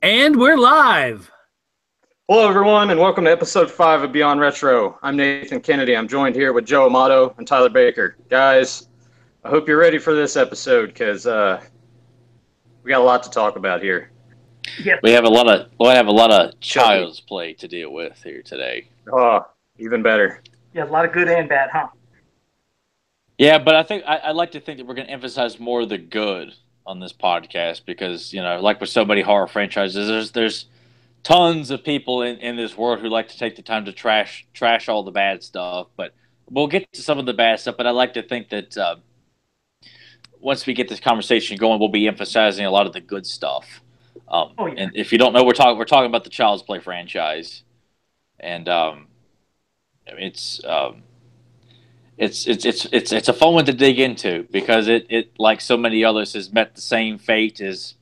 And we're live. Hello, everyone, and welcome to episode 5 of Beyond Retro. I'm Nathan Kennedy. I'm joined here with Joe Amato and Tyler Baker. Guys, I hope you're ready for this episode because we got a lot to talk about here. Yep. Chucky. Child's play to deal with here today. Oh, even better. Yeah, a lot of good and bad, huh? Yeah, but I think I like to think that we're going to emphasize more of the good on this podcast because like with so many horror franchises, there's tons of people in this world who like to take the time to trash all the bad stuff. But we'll get to some of the bad stuff. But I like to think that once we get this conversation going, we'll be emphasizing a lot of the good stuff. Oh yeah. And if you don't know, we're talking about the Child's Play franchise, and it's it's a fun one to dig into because it like so many others has met the same fate as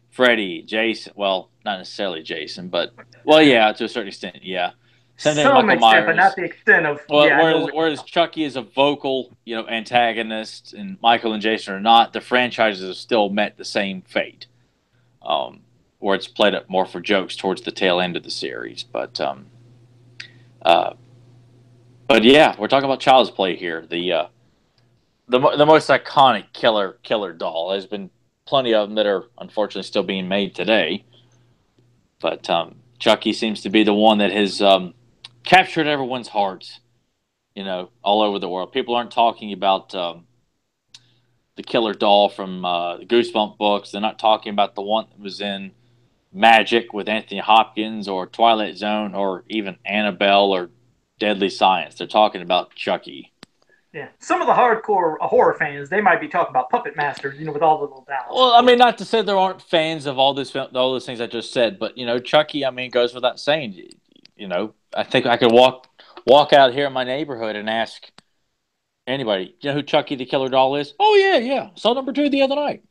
Freddy, Jason. Well, not necessarily Jason, but yeah, to a certain extent, yeah. Same thing with Some Michael extent, Myers. but not the extent of. Well, Yeah, whereas Chucky is a vocal, antagonist, and Michael and Jason are not, the franchises have still met the same fate. Where it's played up more for jokes towards the tail end of the series, uh, but yeah, we're talking about Child's Play here. The most iconic killer doll. There's been plenty of them that are unfortunately still being made today, but Chucky seems to be the one that has captured everyone's hearts. All over the world. People aren't talking about the killer doll from the Goosebump books. They're not talking about the one that was in Magic with Anthony Hopkins or Twilight Zone or even Annabelle or Deadly Science. They're talking about Chucky. yeah. Some of the hardcore horror fans, they might be talking about Puppet Masters, with all the little dolls. Well, I mean, not to say there aren't fans of all those things I just said, but Chucky. I mean, goes without saying. I think I could walk out here in my neighborhood and ask anybody, who Chucky the Killer Doll is? Oh yeah. Saw number 2 the other night.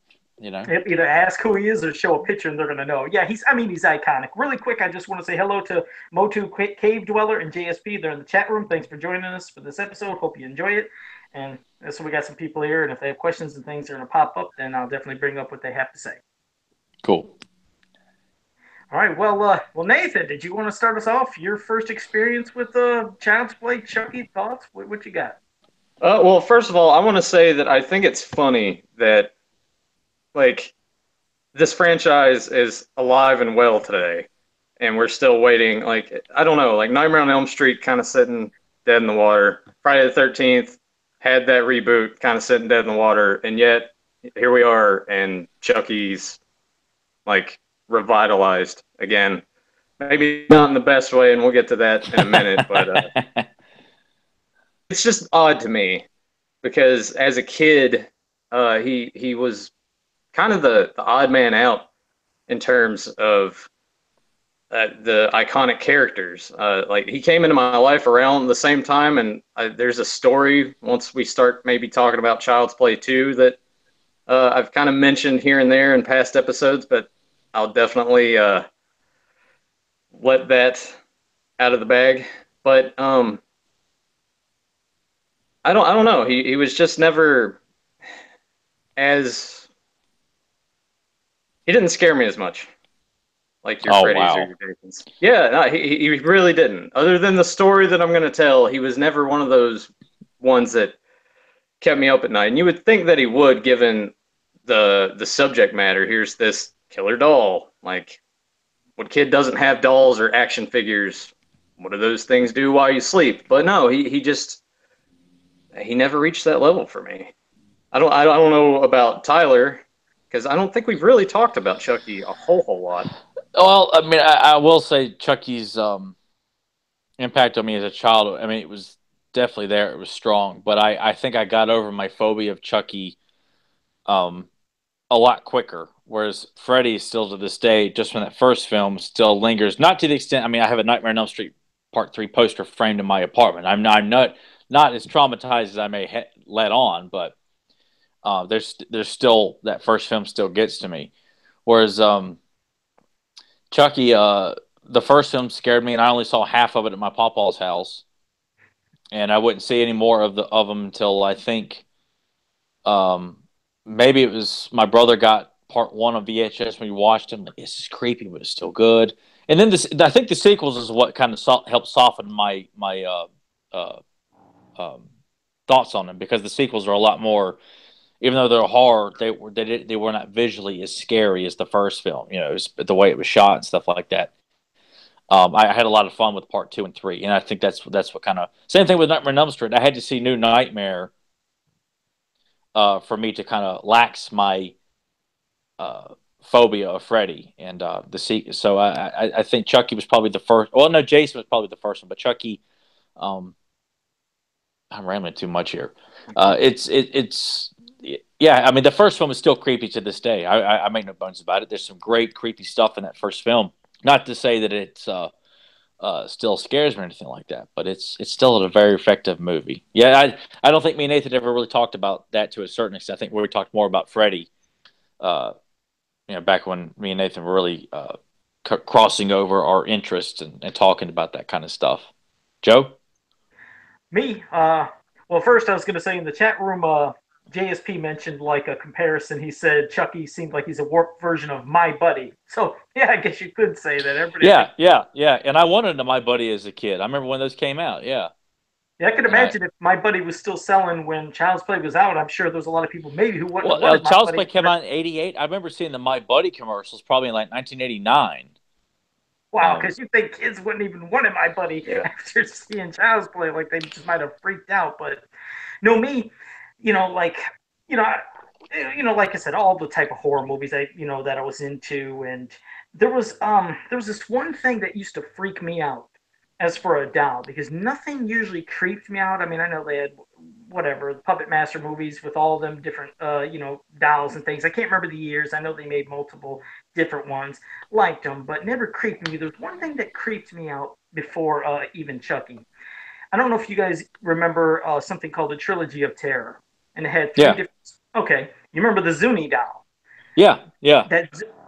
Either ask who he is or show a picture and they're gonna know. Yeah, he's iconic. Really quick, I just want to say hello to Motu Cave Dweller and JSP. They're in the chat room. Thanks for joining us for this episode. Hope you enjoy it. And so we got some people here, and if they have questions and things that are gonna pop up, then I'll definitely bring up what they have to say. Cool. All right. Well, Nathan, did you want to start us off? Your first experience with Child's Play, Chucky? Thoughts? What you got? Well, first of all, I want to say that I think it's funny that, like, this franchise is alive and well today, and we're still waiting. Like, I don't know, like Nightmare on Elm Street kind of sitting dead in the water. Friday the 13th had that reboot kind of sitting dead in the water, and yet here we are, and Chucky's like revitalized again. Maybe not in the best way, and we'll get to that in a minute, but it's just odd to me because as a kid, he was kind of the odd man out in terms of the iconic characters. Like, he came into my life around the same time, and there's a story once we start maybe talking about Child's Play 2 that I've kind of mentioned here and there in past episodes, but I'll definitely let that out of the bag. But I don't know. He was just never as he didn't scare me as much like your Freddy's wow. or your Jasons. Yeah, no, he really didn't. Other than the story that I'm going to tell, he was never one of those ones that kept me up at night. And you would think that he would, given the subject matter. Here's this killer doll. Like, what kid doesn't have dolls or action figures? What do those things do while you sleep? But no, he never reached that level for me. I don't know about Tyler, because I don't think we've really talked about Chucky a whole lot. Well, I mean, I will say Chucky's impact on me as a child. I mean, it was definitely there. It was strong, but I think I got over my phobia of Chucky um, a lot quicker. Whereas Freddy, still to this day, just from that first film, still lingers. Not to the extent. I mean, I have a Nightmare on Elm Street Part 3 poster framed in my apartment. I'm not as traumatized as I may let on, but there's still that first film still gets to me. Whereas Chucky, the first film scared me, and I only saw half of it at my pawpaw's house, and I wouldn't see any more of them until I think maybe it was my brother got part 1 on VHS when you watched them. Like, this is creepy, but it's still good. And then I think the sequels is what kind of helped soften my uh, um, thoughts on them, because the sequels are a lot more. Even though they're horror, they were not visually as scary as the first film. You know, it was the way it was shot and stuff like that. I had a lot of fun with part 2 and 3, and I think that's what kind of same thing with Nightmare on Elm Street. I had to see New Nightmare for me to kind of lax my phobia of Freddy and So I think Chucky was probably the first. Well, no, Jason was probably the first one, but Chucky. I'm rambling too much here. It's yeah. I mean, the first film is still creepy to this day. I make no bones about it. There's some great creepy stuff in that first film. Not to say that it's still scares me or anything like that, but it's still a very effective movie. Yeah, I don't think me and Nathan ever really talked about that to a certain extent. I think we talked more about Freddy, back when me and Nathan were really crossing over our interests and talking about that kind of stuff. Joe? Me? Well, first I was going to say in the chat room, JSP mentioned like a comparison. He said Chucky seemed like he's a warped version of My Buddy. So yeah, I guess you could say that. Everybody. Yeah. And I wanted to My Buddy as a kid. I remember when those came out. Yeah. Yeah, I could imagine if My Buddy was still selling when Child's Play was out. I'm sure there's a lot of people maybe who wouldn't. Well, Child's Play came out in '88. I remember seeing the My Buddy commercials probably in like 1989. Wow, because you think kids wouldn't even want My Buddy after seeing Child's Play, like they just might have freaked out. But no, me, like I said, all the type of horror movies that I was into, and there was this one thing that used to freak me out as for a doll, because nothing usually creeped me out. I mean, I know they had whatever the Puppet Master movies with all of them different dolls and things. I can't remember the years. I know they made multiple different ones. Liked them, but never creeped me. There's one thing that creeped me out before even Chucky. I don't know if you guys remember something called the Trilogy of Terror, and it had three different. Okay, you remember the Zuni doll? Yeah.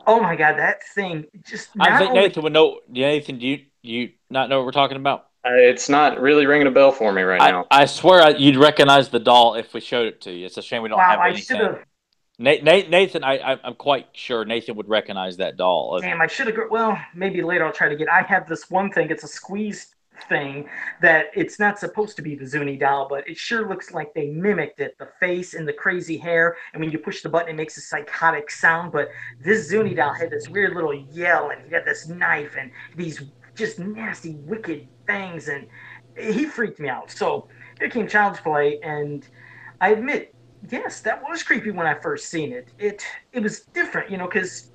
Oh my God, that thing just. I think Nathan would know. Nathan, do you not know what we're talking about? It's not really ringing a bell for me right now. I swear you'd recognize the doll if we showed it to you. It's a shame we don't have anything. Nathan, I'm quite sure Nathan would recognize that doll. Damn, I should have. Well, maybe later I'll try to get. I have this one thing. It's a squeeze thing that it's not supposed to be the Zuni doll, but it sure looks like they mimicked it. The face and the crazy hair, and when you push the button, it makes a psychotic sound. But this Zuni doll had this weird little yell, and he had this knife and these just nasty, wicked things, and he freaked me out. So here came Child's Play, and I admit, yes, that was creepy when I first seen it. It was different, because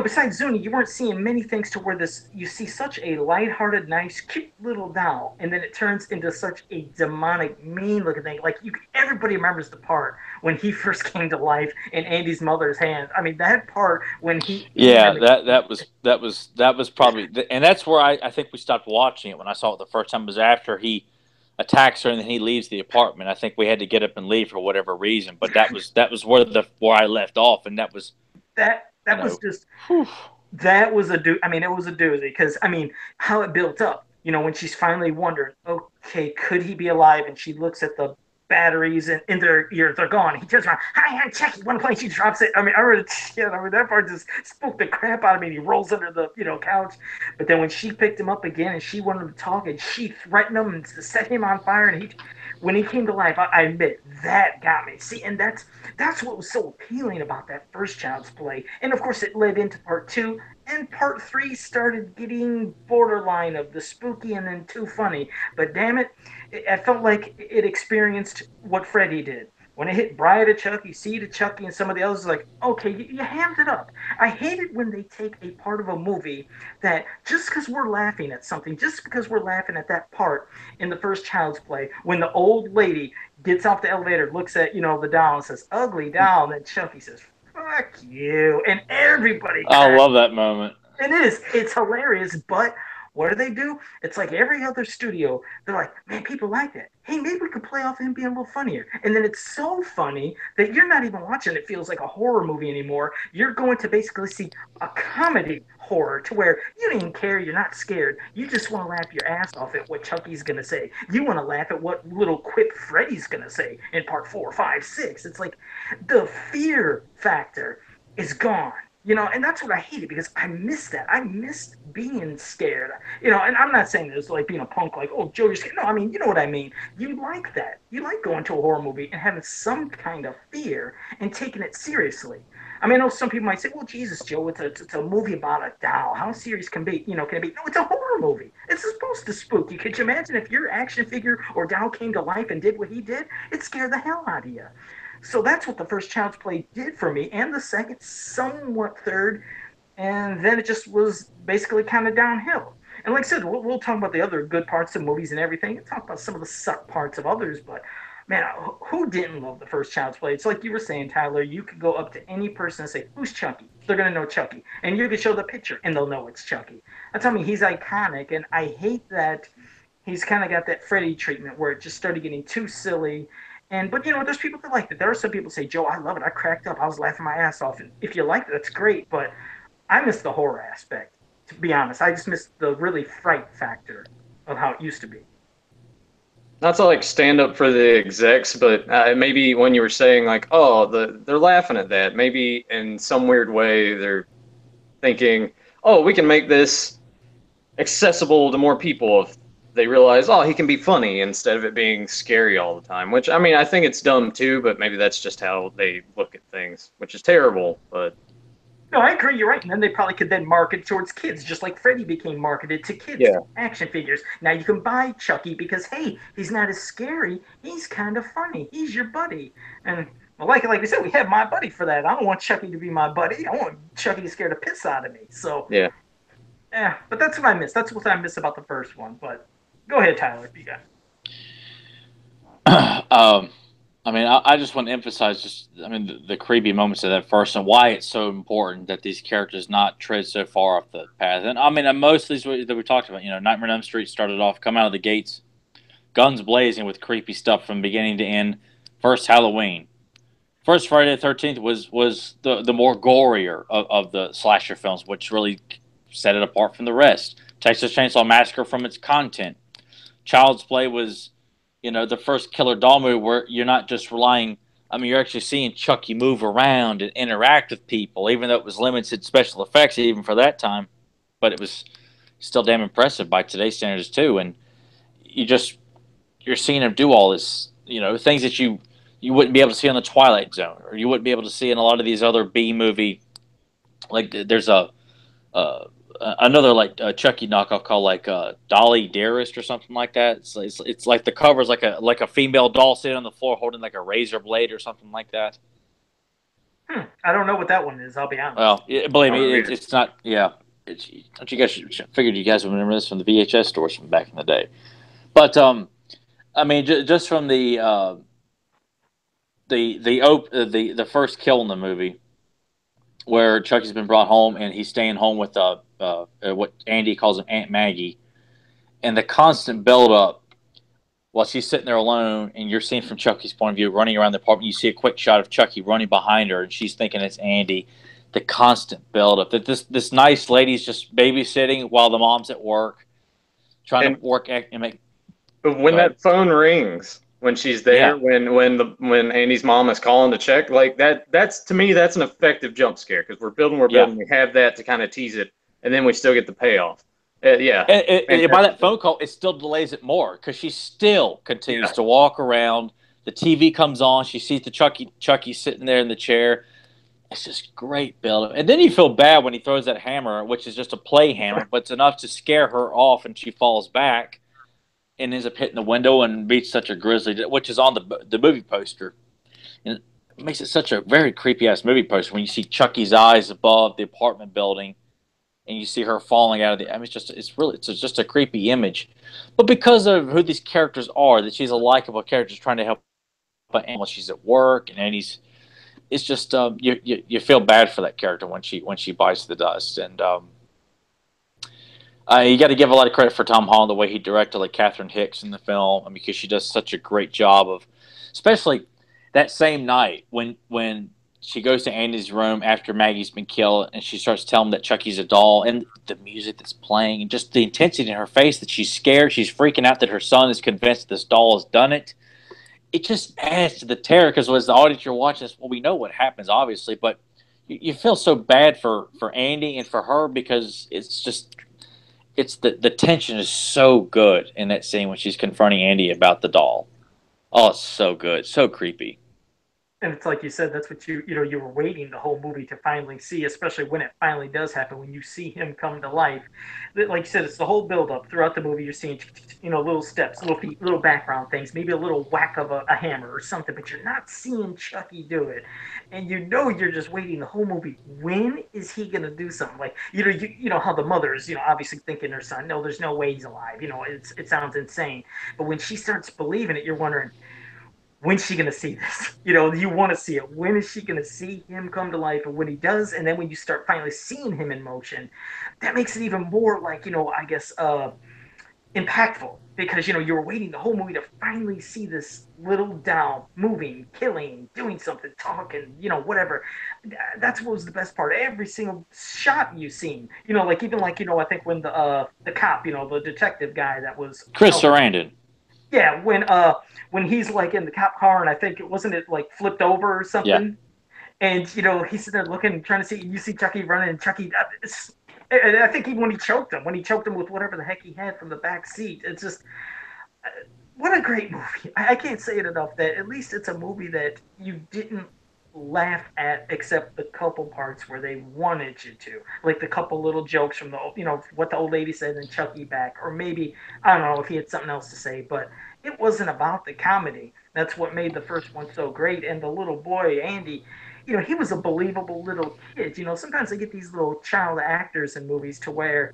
besides Zuni, you weren't seeing many things to where you see such a lighthearted, nice, cute little doll, and then it turns into such a demonic, mean-looking thing. Like everybody remembers the part when he first came to life in Andy's mother's hand. I mean, that part when he that was probably, and that's where I think we stopped watching it when I saw it the first time. Was after he attacks her and then he leaves the apartment. I think we had to get up and leave for whatever reason, but that was where I left off, and that was that. That was just, that was it was a doozy, because, how it built up, when she's finally wondered, okay, could he be alive? And she looks at the batteries and in their ears, they're gone. He turns around, hi, I'm Chucky, want to play? She drops it. I remember that part just spooked the crap out of me. He rolls under the, couch. But then when she picked him up again and she wanted to talk and she threatened him and to set him on fire, and when he came to life, I admit, that got me. See, and that's what was so appealing about that first Child's Play. And, of course, it led into part 2, and part 3 started getting borderline of the spooky and then too funny. But, damn it, I felt like it experienced what Freddy did. When it hit Brian to Chucky, C to Chucky, and some of the others, like, okay, you hammed it up. I hate it when they take a part of a movie that just because we're laughing at something, just because we're laughing at that part in the first Child's Play, when the old lady gets off the elevator, looks at, the doll and says, ugly doll, and then Chucky says, fuck you, and everybody. I love that moment. It is. It's hilarious, but what do? It's like every other studio. They're like, man, people like that. Hey, maybe we could play off him being a little funnier. And then it's so funny that you're not even watching it feels like a horror movie anymore. You're going to basically see a comedy horror to where you don't even care. You're not scared. You just want to laugh your ass off at what Chucky's going to say. You want to laugh at what little quip Freddy's going to say in part 4, 5, 6. It's like the fear factor is gone. And that's what I hated because I missed that. I missed being scared. And I'm not saying this like being a punk, like, oh, Joe, you're scared. No, I mean, you know what I mean. You like that. You like going to a horror movie and having some kind of fear and taking it seriously. I mean, I know some people might say, well, Jesus, Joe, it's a movie about a doll. How serious can it be? No, it's a horror movie. It's supposed to spook you. Could you imagine if your action figure or doll came to life and did what he did? It'd scare the hell out of you. So that's what the first Child's Play did for me, and the second, somewhat third, and then it just was basically kind of downhill. And like I said, we'll talk about the other good parts of movies and everything, and talk about some of the suck parts of others, but man, who didn't love the first Child's Play? It's like you were saying, Tyler, you could go up to any person and say, who's Chucky? They're going to know Chucky. And you could show the picture, and they'll know it's Chucky. That's I mean, he's iconic, and I hate that he's kind of got that Freddy treatment where it just started getting too silly. But there's people that like it. There are some people who say, Joe, I love it. I cracked up. I was laughing my ass off. And if you like it, that's great. But I miss the horror aspect, to be honest. I just miss the really fright factor of how it used to be. Not to like stand up for the execs, but maybe when you were saying like, oh, they're laughing at that. Maybe in some weird way they're thinking, oh, we can make this accessible to more people if they realize, oh, he can be funny instead of it being scary all the time. Which, I mean, I think it's dumb too, but maybe that's just how they look at things, which is terrible. But no, I agree. You're right. And then they probably could then market towards kids, just like Freddy became marketed to kids. Yeah. Action figures. Now you can buy Chucky because, hey, he's not as scary. He's kind of funny. He's your buddy. And well, like we said, we have my buddy for that. I don't want Chucky to be my buddy. I want Chucky to scare the piss out of me. So yeah. But that's what I miss. That's what I miss about the first one. But go ahead, Tyler, if you got. I mean, I just want to emphasize the creepy moments of that first and why it's so important that these characters not tread so far off the path. And I mean, most of these that we talked about, Nightmare on Elm Street started off, come out of the gates, guns blazing with creepy stuff from beginning to end. First Halloween. First Friday the 13th was the more gorier of the slasher films, which really set it apart from the rest. Texas Chainsaw Massacre from its content. Child's Play was, the first killer doll movie where you're not just relying. I mean, you're actually seeing Chucky move around and interact with people, even though it was limited special effects even for that time. But it was still damn impressive by today's standards too. And you're seeing him do all this, things that you wouldn't be able to see on the Twilight Zone, or you wouldn't be able to see in a lot of these other B movie. Like there's another Chucky knockoff called Dolly Dearest or something like that. It's like the cover's like a female doll sitting on the floor holding like a razor blade or something like that. I don't know what that one is. I'll be honest. Well, believe me, it's not. Yeah, don't you guys figured you guys would remember this from the VHS stores from back in the day? But I mean, just from the first kill in the movie, where Chucky's been brought home and he's staying home with what Andy calls him Aunt Maggie, and the constant build up while she's sitting there alone, and you're seeing from Chucky's point of view running around the apartment. You see a quick shot of Chucky running behind her, and she's thinking it's Andy. The constant build up that this nice lady's just babysitting while the mom's at work, trying to work and make. But when that phone rings, when she's there, when Andy's mom is calling to check, like that's to me that's an effective jump scare because we're building, we have that to kind of tease it, and then we still get the payoff. And by that phone call, it still delays it more because she still continues to walk around. The TV comes on, she sees the Chucky sitting there in the chair. It's just great build, and then you feel bad when he throws that hammer, which is just a play hammer, but it's enough to scare her off, and she falls back and ends up hitting the window and beats such a grisly, which is on the movie poster. And it makes it such a very creepy-ass movie poster when you see Chucky's eyes above the apartment building and you see her falling out of the... I mean, it's just a creepy image. But because of who these characters are, that she's a likable character trying to help while she's at work, and it's just... you feel bad for that character when she bites the dust. And... You got to give a lot of credit for Tom Holland, the way he directed like Catherine Hicks in the film, because she does such a great job of, especially that same night when she goes to Andy's room after Maggie's been killed, and she starts telling him that Chucky's a doll, and the music that's playing, and just the intensity in her face that she's scared, she's freaking out that her son is convinced this doll has done it. It just adds to the terror because as the audience you're watching this, well, we know what happens, obviously, but you feel so bad for Andy and for her because it's the tension is so good in that scene when she's confronting Andy about the doll. Oh, it's so good, so creepy. And it's like you said, that's what you were waiting the whole movie to finally see, especially when it finally does happen, when you see him come to life. Like you said, it's the whole build up throughout the movie. You're seeing, little steps, little feet, little background things, maybe a little whack of a hammer or something, but you're not seeing Chucky do it. And you're just waiting the whole movie. When is he gonna do something? Like you know how the mother's obviously thinking her son, no, there's no way he's alive. It sounds insane, but when she starts believing it, you're wondering, when's she gonna see this? You want to see it. When is she gonna see him come to life? And when he does, and then when you start finally seeing him in motion, that makes it even more like I guess impactful because you were waiting the whole movie to finally see this little doll moving, killing, doing something, talking, whatever. That's what was the best part. Every single shot you've seen, like even like I think when the cop, the detective guy that was Chris Sarandon. Yeah, when he's like in the cop car, and I think it wasn't it like flipped over or something, and he's sitting there looking, trying to see. You see Chucky running, and Chucky. And I think even when he choked him with whatever the heck he had from the back seat, it's just what a great movie. I can't say it enough that at least it's a movie that you didn't laugh at except the couple parts where they wanted you to, like the couple little jokes from the what the old lady said and Chucky back, or maybe I don't know if he had something else to say, but it wasn't about the comedy. That's what made the first one so great. And the little boy Andy, he was a believable little kid. Sometimes they get these little child actors in movies to where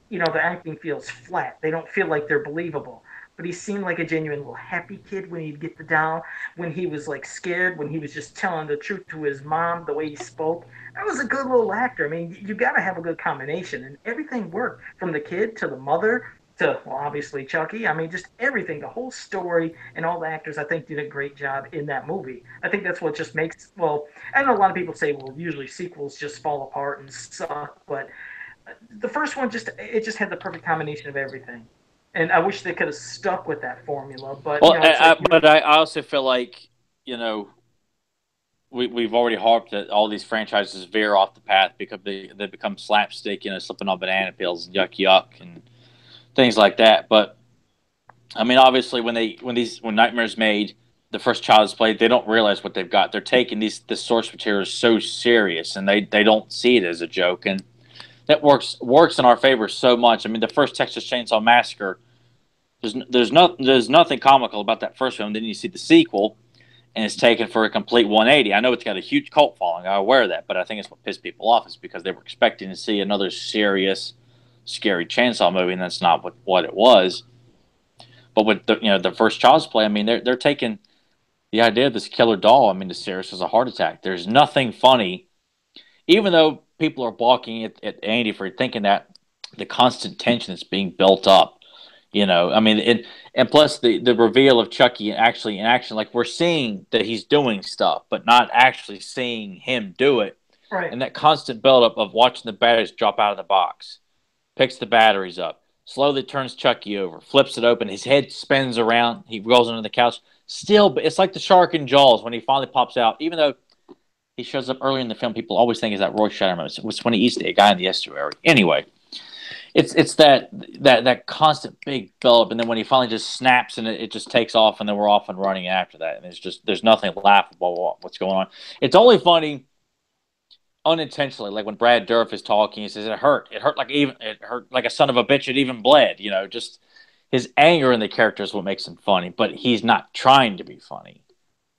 the acting feels flat. They don't feel like they're believable. But he seemed like a genuine little happy kid when he'd get the doll, when he was like scared, when he was just telling the truth to his mom, the way he spoke. That was a good little actor. I mean, you got to have a good combination, and everything worked from the kid to the mother to, well, obviously Chucky. I mean, just everything, the whole story, and all the actors, I think, did a great job in that movie. I think that's what just makes, well, I know a lot of people say, well, usually sequels just fall apart and suck, but the first one just had the perfect combination of everything, and I wish they could have stuck with that formula. But well, but I also feel like we've already harped that all these franchises veer off the path because they become slapstick, slipping on banana peels, yuck yuck, and things like that. But I mean, obviously, when Nightmare's made, the first Child's Play, they don't realize what they've got. They're taking this source material so serious, and they don't see it as a joke, and that works in our favor so much. I mean, the first Texas Chainsaw Massacre, there's nothing comical about that first film. Then you see the sequel, and it's taken for a complete 180. I know it's got a huge cult following. I'm aware of that, but I think it's what pissed people off is because they were expecting to see another serious, scary chainsaw movie, and that's not what it was. But with the first Child's Play, I mean, they're taking the idea of this killer doll, I mean, as serious as a heart attack. There's nothing funny, even though people are balking at Andy for thinking that the constant tension that's being built up. I mean, and plus the reveal of Chucky actually in action, like we're seeing that he's doing stuff, but not actually seeing him do it. right. And that constant buildup of watching the batteries drop out of the box, picks the batteries up, slowly turns Chucky over, flips it open, his head spins around, he rolls under the couch. Still, it's like the shark in Jaws when he finally pops out, even though he shows up early in the film, people always think is that Roy Scheider moment. It's when he eats the guy in the estuary. Anyway, it's that constant big build-up, and then when he finally just snaps and it just takes off, and then we're off and running after that, and it's just there's nothing laughable about what's going on. It's only funny unintentionally, like when Brad Dourif is talking, he says it hurt like a son of a bitch. It even bled. Just his anger in the character is what makes him funny, but he's not trying to be funny.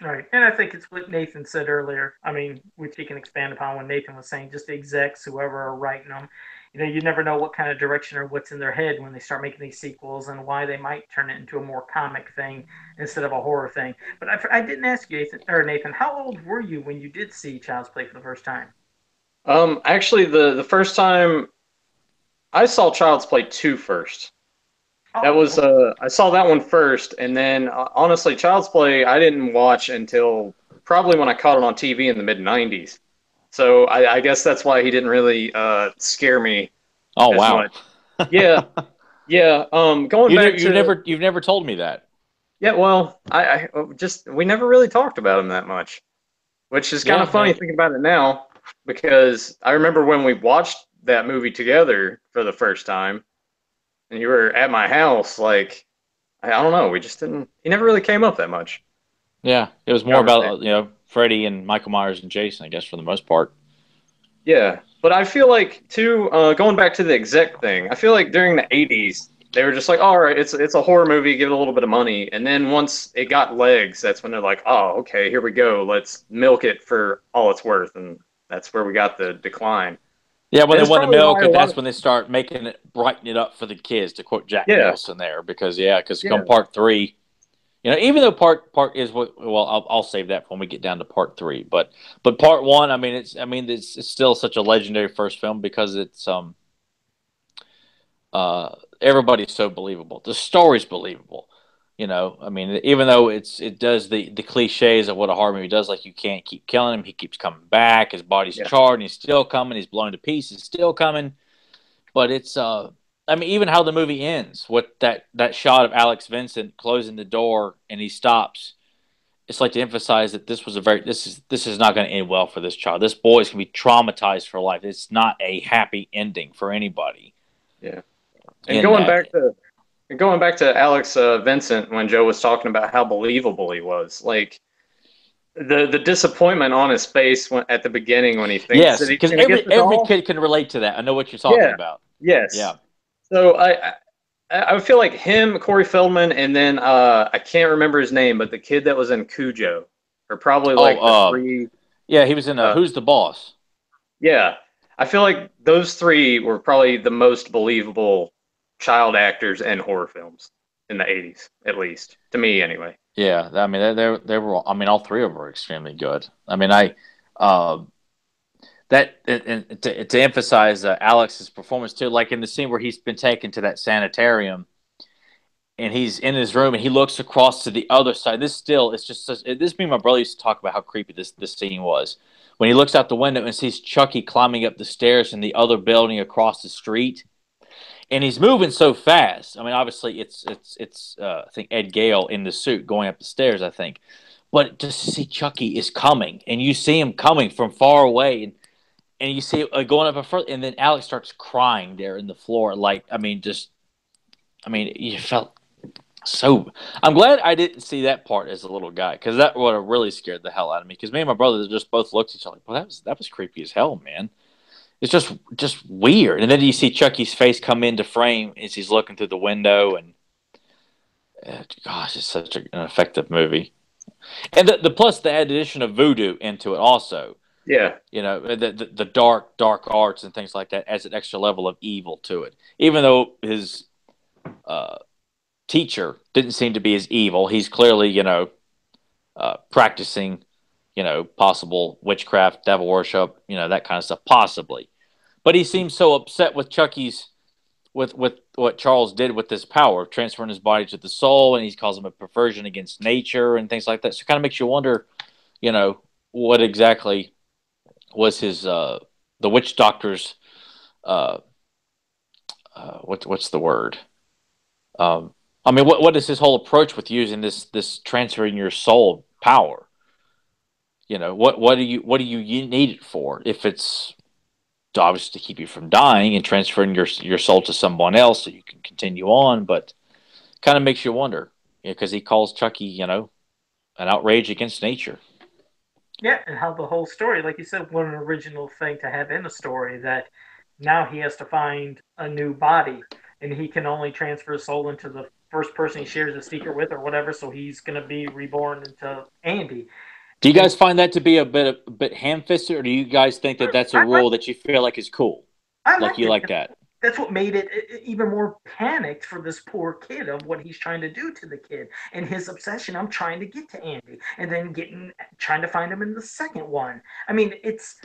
Right. And I think it's what Nathan said earlier. I mean, which he can expand upon when Nathan was saying just the execs, whoever are writing them. You never know what kind of direction or what's in their head when they start making these sequels and why they might turn it into a more comic thing instead of a horror thing. But I didn't ask you, Nathan, how old were you when you did see Child's Play for the first time? Actually, the first time I saw Child's Play 2 first. That was I saw that one first, and then honestly, Child's Play I didn't watch until probably when I caught it on TV in the mid '90s. So I guess that's why he didn't really scare me Oh as wow. much. Yeah, yeah. Going back to You've never told me that. yeah. Well, I just we never really talked about him that much, which is kind of Yeah, funny thinking about it now because I remember when we watched that movie together for the first time, and you were at my house, like I don't know, we just didn't. He never really came up that much. yeah. It was more about Freddy and Michael Myers and Jason, I guess, for the most part. Yeah, but I feel like too, going back to the exec thing, I feel like during the '80s they were just like, all right, it's a horror movie, give it a little bit of money, and then once it got legs, that's when they're like, oh, okay, here we go, let's milk it for all it's worth, and that's where we got the decline. Yeah, when And they it's want to probably milk why a it, lot that's of when they start making it, brighten it up for the kids, to quote Jack yeah, Nicholson there, because yeah, come part three, even though part is what, well, I'll save that when we get down to part three, but part one, it's still such a legendary first film because it's everybody's so believable. The story's believable. Even though it does the cliches of what a horror movie does, like you can't keep killing him, he keeps coming back, his body's yeah, charred, and he's still coming, he's blown to pieces, still coming. But it's even how the movie ends with that shot of Alex Vincent closing the door and he stops. It's like to emphasize that this is not going to end well for this child. This boy is going to be traumatized for life. It's not a happy ending for anybody yeah. And in that. going back to Alex Vincent when Joe was talking about how believable he was, like the disappointment on his face at the beginning when he thinks Yes, that he's because gonna get the every doll. kid can relate to that. I know what you're talking Yeah. about. Yes. Yeah. So I feel like him, Corey Feldman, and then I can't remember his name, but the kid that was in Cujo are probably Oh, like the three. yeah. He was in Uh, Who's the Boss? yeah, I feel like those three were probably the most believable child actors in horror films in the '80s, at least to me, anyway. Yeah. They were. All three of them were extremely good. Uh, that and to emphasize Alex's performance too, like in the scene where he's been taken to that sanitarium and he's in his room and he looks across to the other side. This still, it's just this. Me and my brother used to talk about how creepy this scene was when he looks out the window and sees Chucky climbing up the stairs in the other building across the street, and he's moving so fast. Obviously it's I think Ed Gale in the suit going up the stairs. I think, but just to see Chucky is coming, and you see him coming from far away, and you see it going up a further, and then Alex starts crying there in the floor. Like, you felt so. I'm glad I didn't see that part as a little guy because that would have really scared the hell out of me. Because me and my brother just both looked at each other like, "Well, that was creepy as hell, man." It's just weird. And then you see Chucky's face come into frame as he's looking through the window, and gosh, it's such an effective movie. And the plus the addition of voodoo into it also. Yeah, The dark arts and things like that adds an extra level of evil to it. Even though his uh, teacher didn't seem to be as evil, he's clearly practicing possible witchcraft, devil worship, that kind of stuff, possibly. But he seems so upset with Chucky's with what Charles did with this power of transferring his body to the soul, and he calls him a perversion against nature and things like that. So it kind of makes you wonder, what exactly was his the witch doctor's uh, what's the word? What is his whole approach with using this transferring your soul power? What do you need it for? If it's obviously to keep you from dying and transferring your soul to someone else so you can continue on, but kind of makes you wonder because he calls Chucky, an outrage against nature. Yeah, and how the whole story, like you said, what an original thing to have in a story that now he has to find a new body and he can only transfer his soul into the first person he shares a secret with or whatever, so he's going to be reborn into Andy. Do you And guys find that to be a bit ham-fisted, or do you guys think that that's a I like rule that you feel like is cool? I Like liked you it. like that? That's what made it even more panicked for this poor kid of what he's trying to do to the kid and his obsession. I'm trying to get to Andy and then trying to find him in the second one. I mean, it's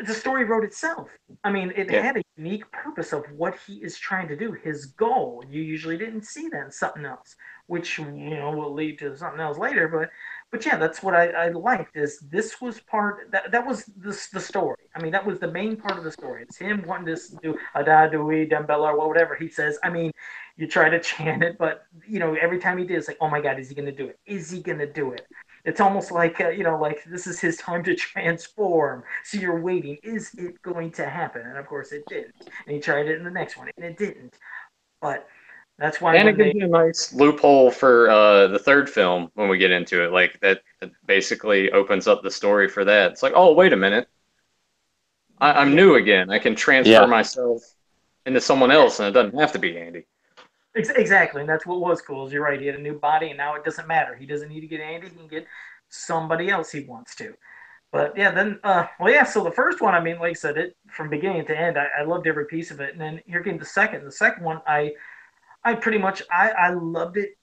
the story wrote itself. I mean, it Yeah. had a unique purpose of what he is trying to do, his goal. You usually didn't see that in something else, which will lead to something else later. But yeah, that's what I liked. Is this was part that was the story. I mean, that was the main part of the story. It's him wanting to do a da dui dembella or whatever he says. I mean, you try to chant it, but every time he did, it's like, oh my god, is he going to do it? Is he going to do it? It's almost like like this is his time to transform. So you're waiting. Is it going to happen? And of course, it didn't. And he tried it in the next one, and it didn't. But that's why And it when gives they you a nice loophole for the third film when we get into it. Like that basically opens up the story for that. It's like, oh, wait a minute, I'm yeah, new again. I can transfer Yeah. myself into someone else, and it doesn't have to be Andy. exactly, and that's what was cool. Is you're right. He had a new body, and now it doesn't matter. He doesn't need to get Andy. He can get somebody else he wants to. But yeah, then well, yeah. So the first one, I mean, like I said, it from beginning to end, I loved every piece of it. And then here came the second. The second one, I pretty much I loved it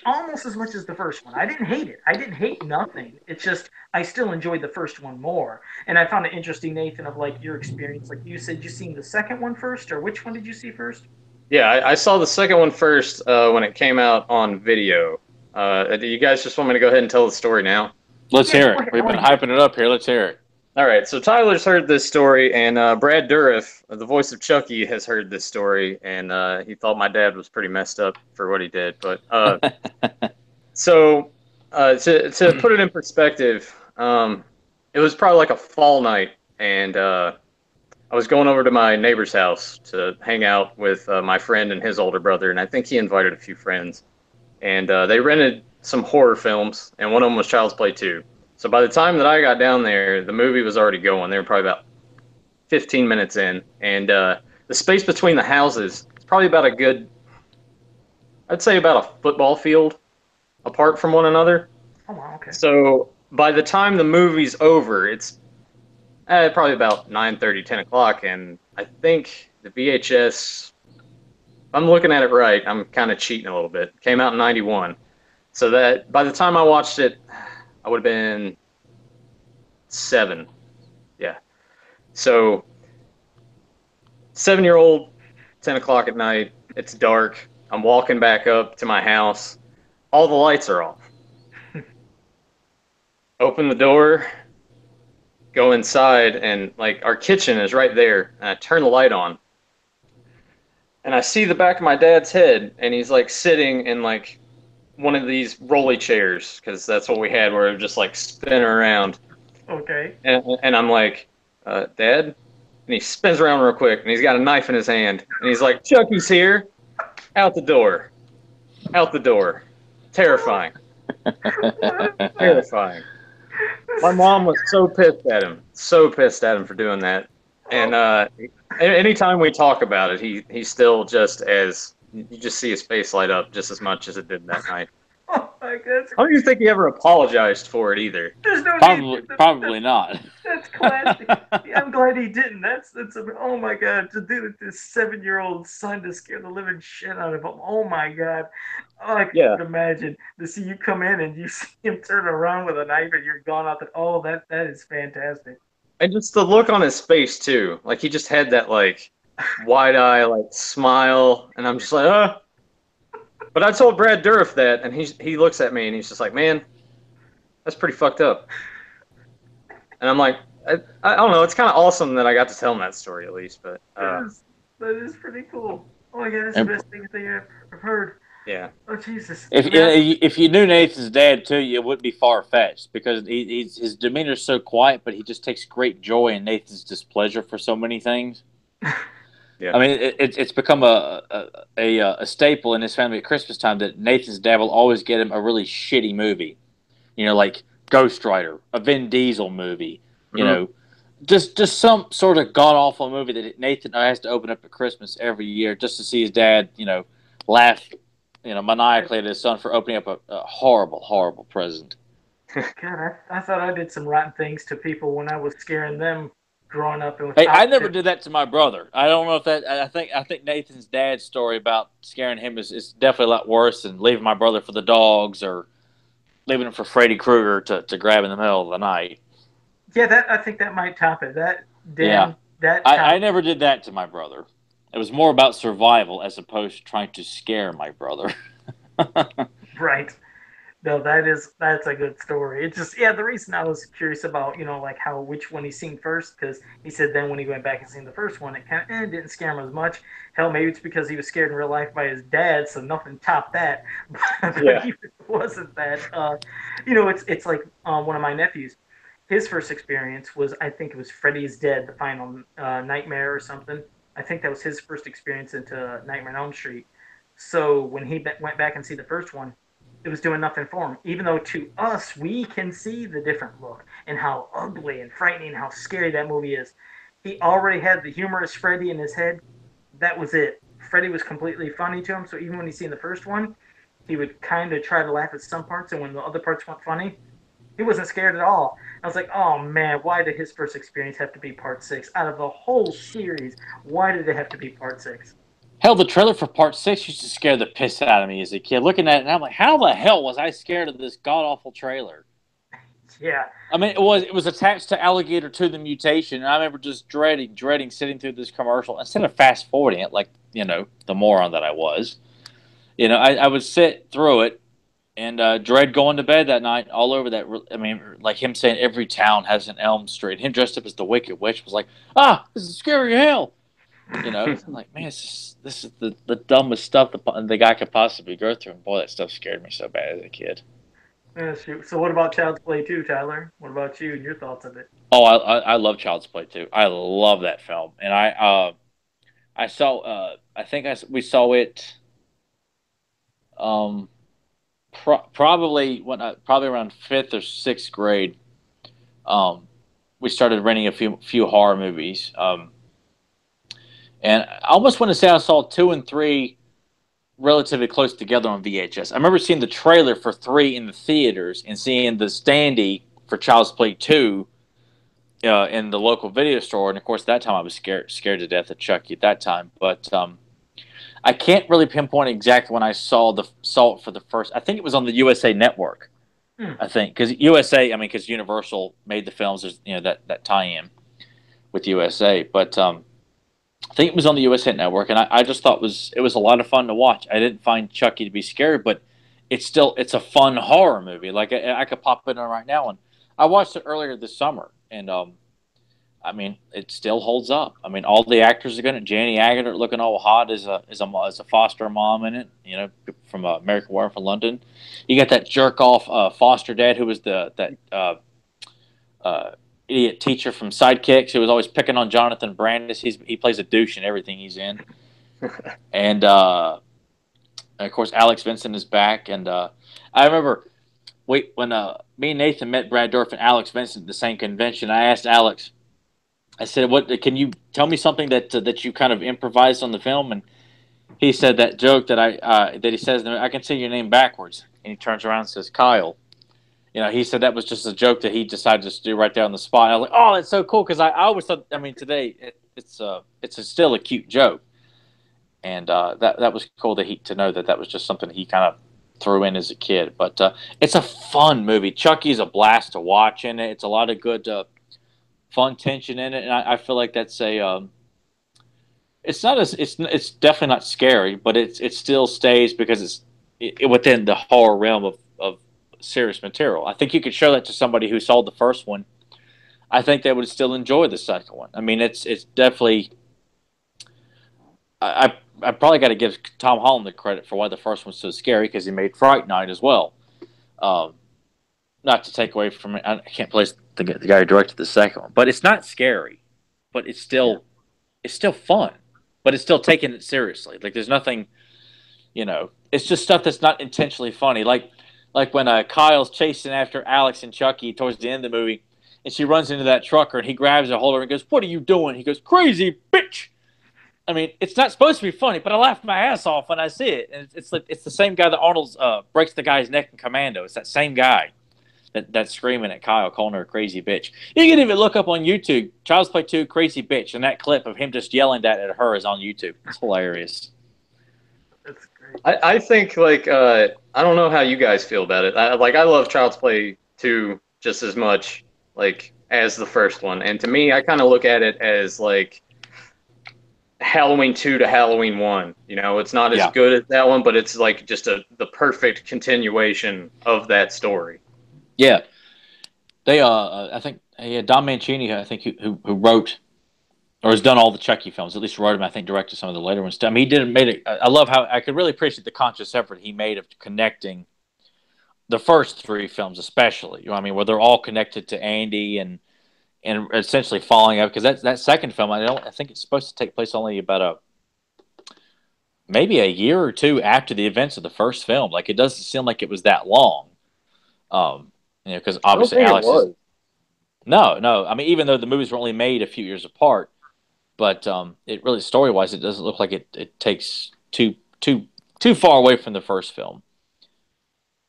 almost as much as the first one. I didn't hate it. I didn't hate nothing. It's just I still enjoyed the first one more. And I found it interesting, Nathan, of like your experience. Like you said, you seen the second one first, or which one did you see first? Yeah, I saw the second one first when it came out on video. Do you guys just want me to go ahead and tell the story now? Let's Yeah, hear go it. ahead. I We've want been to hear it. hyping it up here. Let's hear it. All right, so Tyler's heard this story, and Brad Dourif, the voice of Chucky, has heard this story, and he thought my dad was pretty messed up for what he did. But so to put it in perspective, it was probably like a fall night, and I was going over to my neighbor's house to hang out with my friend and his older brother, and I think he invited a few friends, and they rented some horror films, and one of them was Child's Play 2. So by the time that I got down there, the movie was already going. They were probably about 15 minutes in, and the space between the houses is probably about a good, I'd say about a football field apart from one another. Oh wow, okay. So by the time the movie's over, it's probably about 9:30, 10 o'clock, and I think the VHS, if I'm looking at it right, I'm kind of cheating a little bit. Came out in 91. So that by the time I watched it, I would have been 7. Yeah. So 7-year-old, 10 o'clock at night, it's dark. I'm walking back up to my house. All the lights are off. Open the door, go inside, and like our kitchen is right there. And I turn the light on. And I see the back of my dad's head, and he's like sitting in like one of these rolly chairs, because that's what we had, where it would just like spin around. Okay. And I'm like, Dad? And he spins around real quick, and he's got a knife in his hand. And he's like, Chucky's here. Out the door. Out the door. Terrifying. Terrifying. My mom was so pissed at him. So pissed at him for doing that. And anytime we talk about it, he's still just as, you just see his face light up just as much as it did that night. Oh my god. I don't even think he ever apologized for it either. There's no Probably, need. probably not. That's classic. Yeah, I'm glad he didn't. Oh my god, to do it to this 7-year-old son to scare the living shit out of him. Oh my god. Oh, I Yeah. can imagine to see you come in and you see him turn around with a knife and you're gone out the. Oh, that is fantastic. And just the look on his face too. Like he just had that like wide eye like smile, and I'm just like, But I told Brad Dourif that, and he looks at me and he's just like, man, that's pretty fucked up. And I'm like, I don't know. It's kind of awesome that I got to tell him that story at least. But That is pretty cool. Oh my god, that's the best thing I've heard. yeah, Oh Jesus. If you knew Nathan's dad too, it wouldn't be far fetched because his demeanor's so quiet, but he just takes great joy in Nathan's displeasure for so many things. Yeah. I mean, it's become a staple in his family at Christmas time that Nathan's dad will always get him a really shitty movie, like Ghost Rider, a Vin Diesel movie, just some sort of god awful movie that Nathan has to open up at Christmas every year just to see his dad, laugh, maniacally at his son for opening up a horrible, horrible present. God, I thought I did some rotten things to people when I was scaring them growing up. And Hey, I never did that to my brother. I don't know if that. I think Nathan's dad's story about scaring him is definitely a lot worse than leaving my brother for the dogs or leaving him for Freddy Krueger to grab in the middle of the night. Yeah, I think that might top it. Yeah. Dan, that I never did that to my brother. It was more about survival as opposed to trying to scare my brother. right. No, that's a good story. It's just the reason I was curious about like how which one he seen first because he said then when he went back and seen the first one it kind of didn't scare him as much. Hell, maybe it's because he was scared in real life by his dad, so nothing topped that. But Yeah. even if it wasn't that, it's like one of my nephews. His first experience was I think it was Freddy's Dead, the final nightmare or something. I think that was his first experience into Nightmare on Elm Street. So when he went back and see the first one, it was doing nothing for him. Even though to us, we can see the different look and how ugly and frightening, how scary that movie is. He already had the humorous Freddy in his head. That was it. Freddy was completely funny to him. So even when he's seen the first one, he would kind of try to laugh at some parts, and when the other parts weren't funny, he wasn't scared at all. I was like, oh man, why did his first experience have to be part six? Out of the whole series, why did it have to be part six? Hell, the trailer for Part 6 used to scare the piss out of me as a kid. Looking at it, and I'm like, how the hell was I scared of this god-awful trailer? Yeah. I mean, it was attached to Alligator 2 The Mutation, and I remember just dreading sitting through this commercial. Instead of fast-forwarding it, like, the moron that I was, I would sit through it and dread going to bed that night all over that. I mean, like him saying every town has an Elm Street. Him dressed up as the Wicked Witch was like, this is scary hell. I'm like, man, this is the dumbest stuff the guy could possibly go through. And boy, that stuff scared me so bad as a kid. Shoot. So what about Child's Play 2, Tyler? What about you and your thoughts of it? Oh, I love Child's Play too. I love that film, and I saw I think we saw it um probably probably around fifth or sixth grade. We started renting a few horror movies. And I almost want to say I saw 2 and 3 relatively close together on VHS. I remember seeing the trailer for 3 in the theaters and seeing the standee for Child's Play 2 in the local video store. And of course, at that time I was scared to death of Chucky at that time. But I can't really pinpoint exactly when I saw it for the first. I think it was on the USA Network. I think because because Universal made the films. There's that tie-in with USA, but I think it was on the USA Network, and I just thought it was a lot of fun to watch. I didn't find Chucky to be scary, but it's a fun horror movie. Like I could pop it on right now, and I watched it earlier this summer, and I mean it still holds up. I mean all the actors are good. Janie Agutter looking all hot as a foster mom in it, from American Werewolf in London. You got that jerk off foster dad who was idiot teacher from Sidekicks who was always picking on Jonathan Brandis. He plays a douche in everything he's in. And of course, Alex Vincent is back. And I remember when me and Nathan met Brad Dourif and Alex Vincent at the same convention, I asked Alex, I said, "What can you tell me something that you kind of improvised on the film?" And he said that joke that he says, "I can say your name backwards." And he turns around and says, "Kyle." He said that was just a joke that he decided to do right there on the spot. And I was like, "Oh, that's so cool!" Because I always thought, I mean, today it's still a cute joke, and that was cool to know that was just something he kind of threw in as a kid. But it's a fun movie. Chucky's a blast to watch in it. It's a lot of good fun tension in it, and I feel like that's it's not it's definitely not scary, but it still stays because it's within the horror realm of serious material. I think you could show that to somebody who saw the first one. I think they would still enjoy the second one. I mean, it's definitely. I probably got to give Tom Holland the credit for why the first one's so scary because he made Fright Night as well. Not to take away from it, I can't place the guy who directed the second one, but it's not scary, but it's still fun, but it's still taking it seriously. Like there's nothing, it's just stuff that's not intentionally funny. Like when Kyle's chasing after Alex and Chucky towards the end of the movie, and she runs into that trucker, and he grabs her, hold her, and goes, "What are you doing?" He goes, "Crazy bitch." I mean, it's not supposed to be funny, but I laughed my ass off when I see it. And it's the same guy that Arnold breaks the guy's neck in Commando. It's that same guy that's screaming at Kyle, calling her a crazy bitch. You can even look up on YouTube, Child's Play 2, Crazy Bitch, and that clip of him just yelling that at her is on YouTube. It's hilarious. That's great. I think I don't know how you guys feel about it. I love Child's Play 2 just as much. Like as the first one. And to me, I kind of look at it as like Halloween 2 to Halloween 1. You know, it's not as Yeah. good as that one, but it's like just the perfect continuation of that story. Yeah. They I think Don Mancini, I think who wrote or has done all the Chucky films, at least wrote them. I think directed some of the later ones. I mean, he did made it. I love how I could really appreciate the conscious effort he made of connecting the first three films, especially. You know, I mean, where they're all connected to Andy and essentially following up, because that second film, I think it's supposed to take place only about maybe a year or two after the events of the first film. Like, it doesn't seem like it was that long. Because I don't obviously think it Alex is was. no. I mean, even though the movies were only made a few years apart, but it really story wise, it doesn't look like it takes too far away from the first film.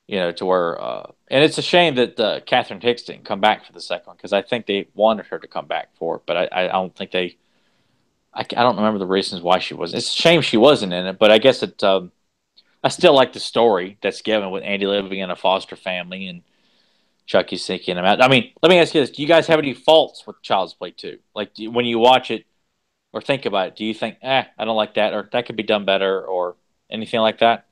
To where, and it's a shame that Catherine Hicks didn't come back for the second one, because I think they wanted her to come back for it, but I don't think they. I don't remember the reasons why she wasn't. It's a shame she wasn't in it, but I guess it. I still like the story that's given with Andy living in a foster family and Chucky seeking him out. I mean, let me ask you this: do you guys have any faults with Child's Play 2? Like, when you watch it or think about it, do you think, I don't like that, or that could be done better, or anything like that?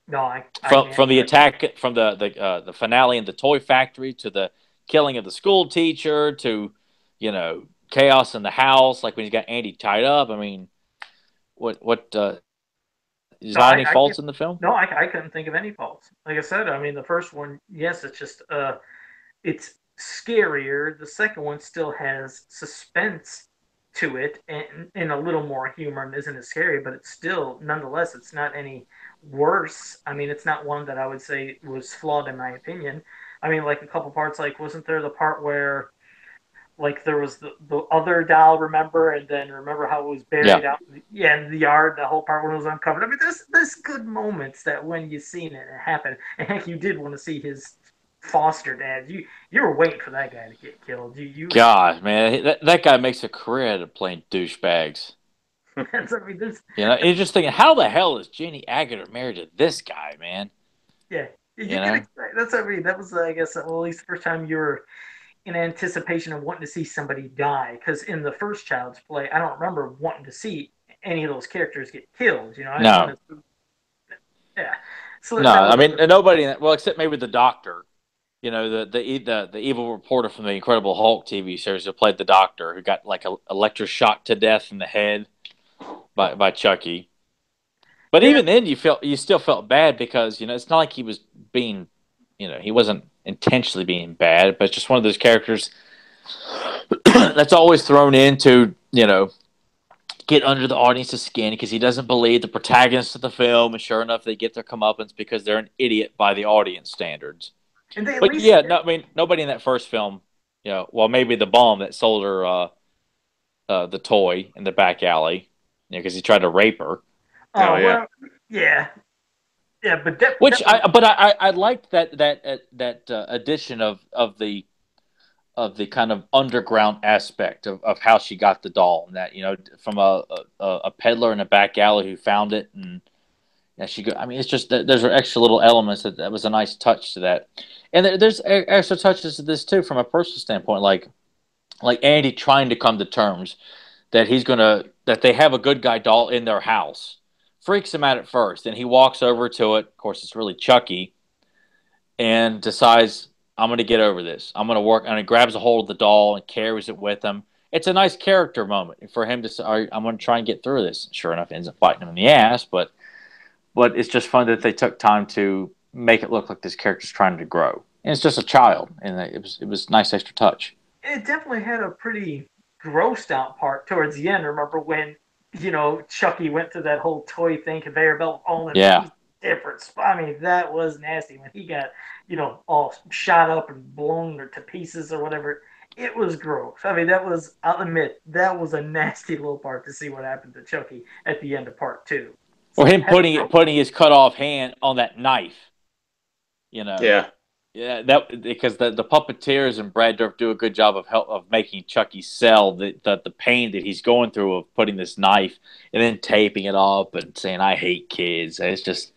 No, I From can't. from the attack, from the finale in the toy factory, to the killing of the school teacher, to chaos in the house, like when you got Andy tied up. I mean, what is No, not any I can't. faults in the film? No, I couldn't think of any faults. Like I said, I mean, the first one, yes, it's just it's scarier. The second one still has suspense to it and a little more humor and isn't as scary, but it's still, nonetheless, it's not any worse. I mean, it's not one that I would say was flawed in my opinion. I mean, like a couple parts, like wasn't there the part where like there was the other doll, remember, and then remember how it was Yeah, buried out in the yard, the whole part when it was uncovered. I mean, there's good moments that when you seen it happen, and heck, you did want to see his foster dad. You were waiting for that guy to get killed. You God, man, that guy makes a career out of playing douchebags. I mean, there's You're just thinking, how the hell is Jenny Agutter married to this guy, man? yeah, you You get know? excited. That's what I mean. That was I guess well, at least the first time you were in anticipation of wanting to see somebody die. Because in the first Child's Play, I don't remember wanting to see any of those characters get killed. I didn't No, want to. Yeah. So no. that I was mean, nobody. Well, except maybe the Doctor. The evil reporter from the Incredible Hulk TV series who played the Doctor, who got like electroshocked to death in the head by Chucky. But yeah. even then, you still felt bad, because it's not like he was being, he wasn't intentionally being bad, but it's just one of those characters that's always thrown in to get under the audience's skin, because he doesn't believe the protagonist of the film, and sure enough, they get their comeuppance because they're an idiot by the audience standards. And they at But least yeah, no, I mean, nobody in that first film, well, maybe the bum that sold her the toy in the back alley, because he tried to rape her. Oh yeah. well yeah but Which definitely I liked that addition of the kind of underground aspect of how she got the doll, and that from a peddler in a back alley who found it, and I mean, it's just that there's extra little elements that was a nice touch to that, and there's extra touches to this too from a personal standpoint, like Andy trying to come to terms that they have a good guy doll in their house. Freaks him out at first, and he walks over to it. Of course, it's really Chucky, and decides, I'm going to get over this. I'm going to work, and he grabs a hold of the doll and carries it with him. It's a nice character moment for him to say, "All right, I'm going to try and get through this." Sure enough, ends up fighting him in the ass, but it's just fun that they took time to make it look like this character's trying to grow, and it's just a child, and it was a nice extra touch. it definitely had a pretty grossed out part towards the end. Remember when Chucky went through that whole toy thing, conveyor belt, all in Yeah. different. I mean, that was nasty when he got all shot up and blown to pieces or whatever. It was gross. I mean, I'll admit, that was a nasty little part to see what happened to Chucky at the end of part two. Or So, him putting his cut off hand on that knife. You know, Yeah. yeah, that because the puppeteers and Brad Dourif do a good job of making Chucky sell the pain that he's going through of putting this knife and then taping it up and saying, "I hate kids." It's just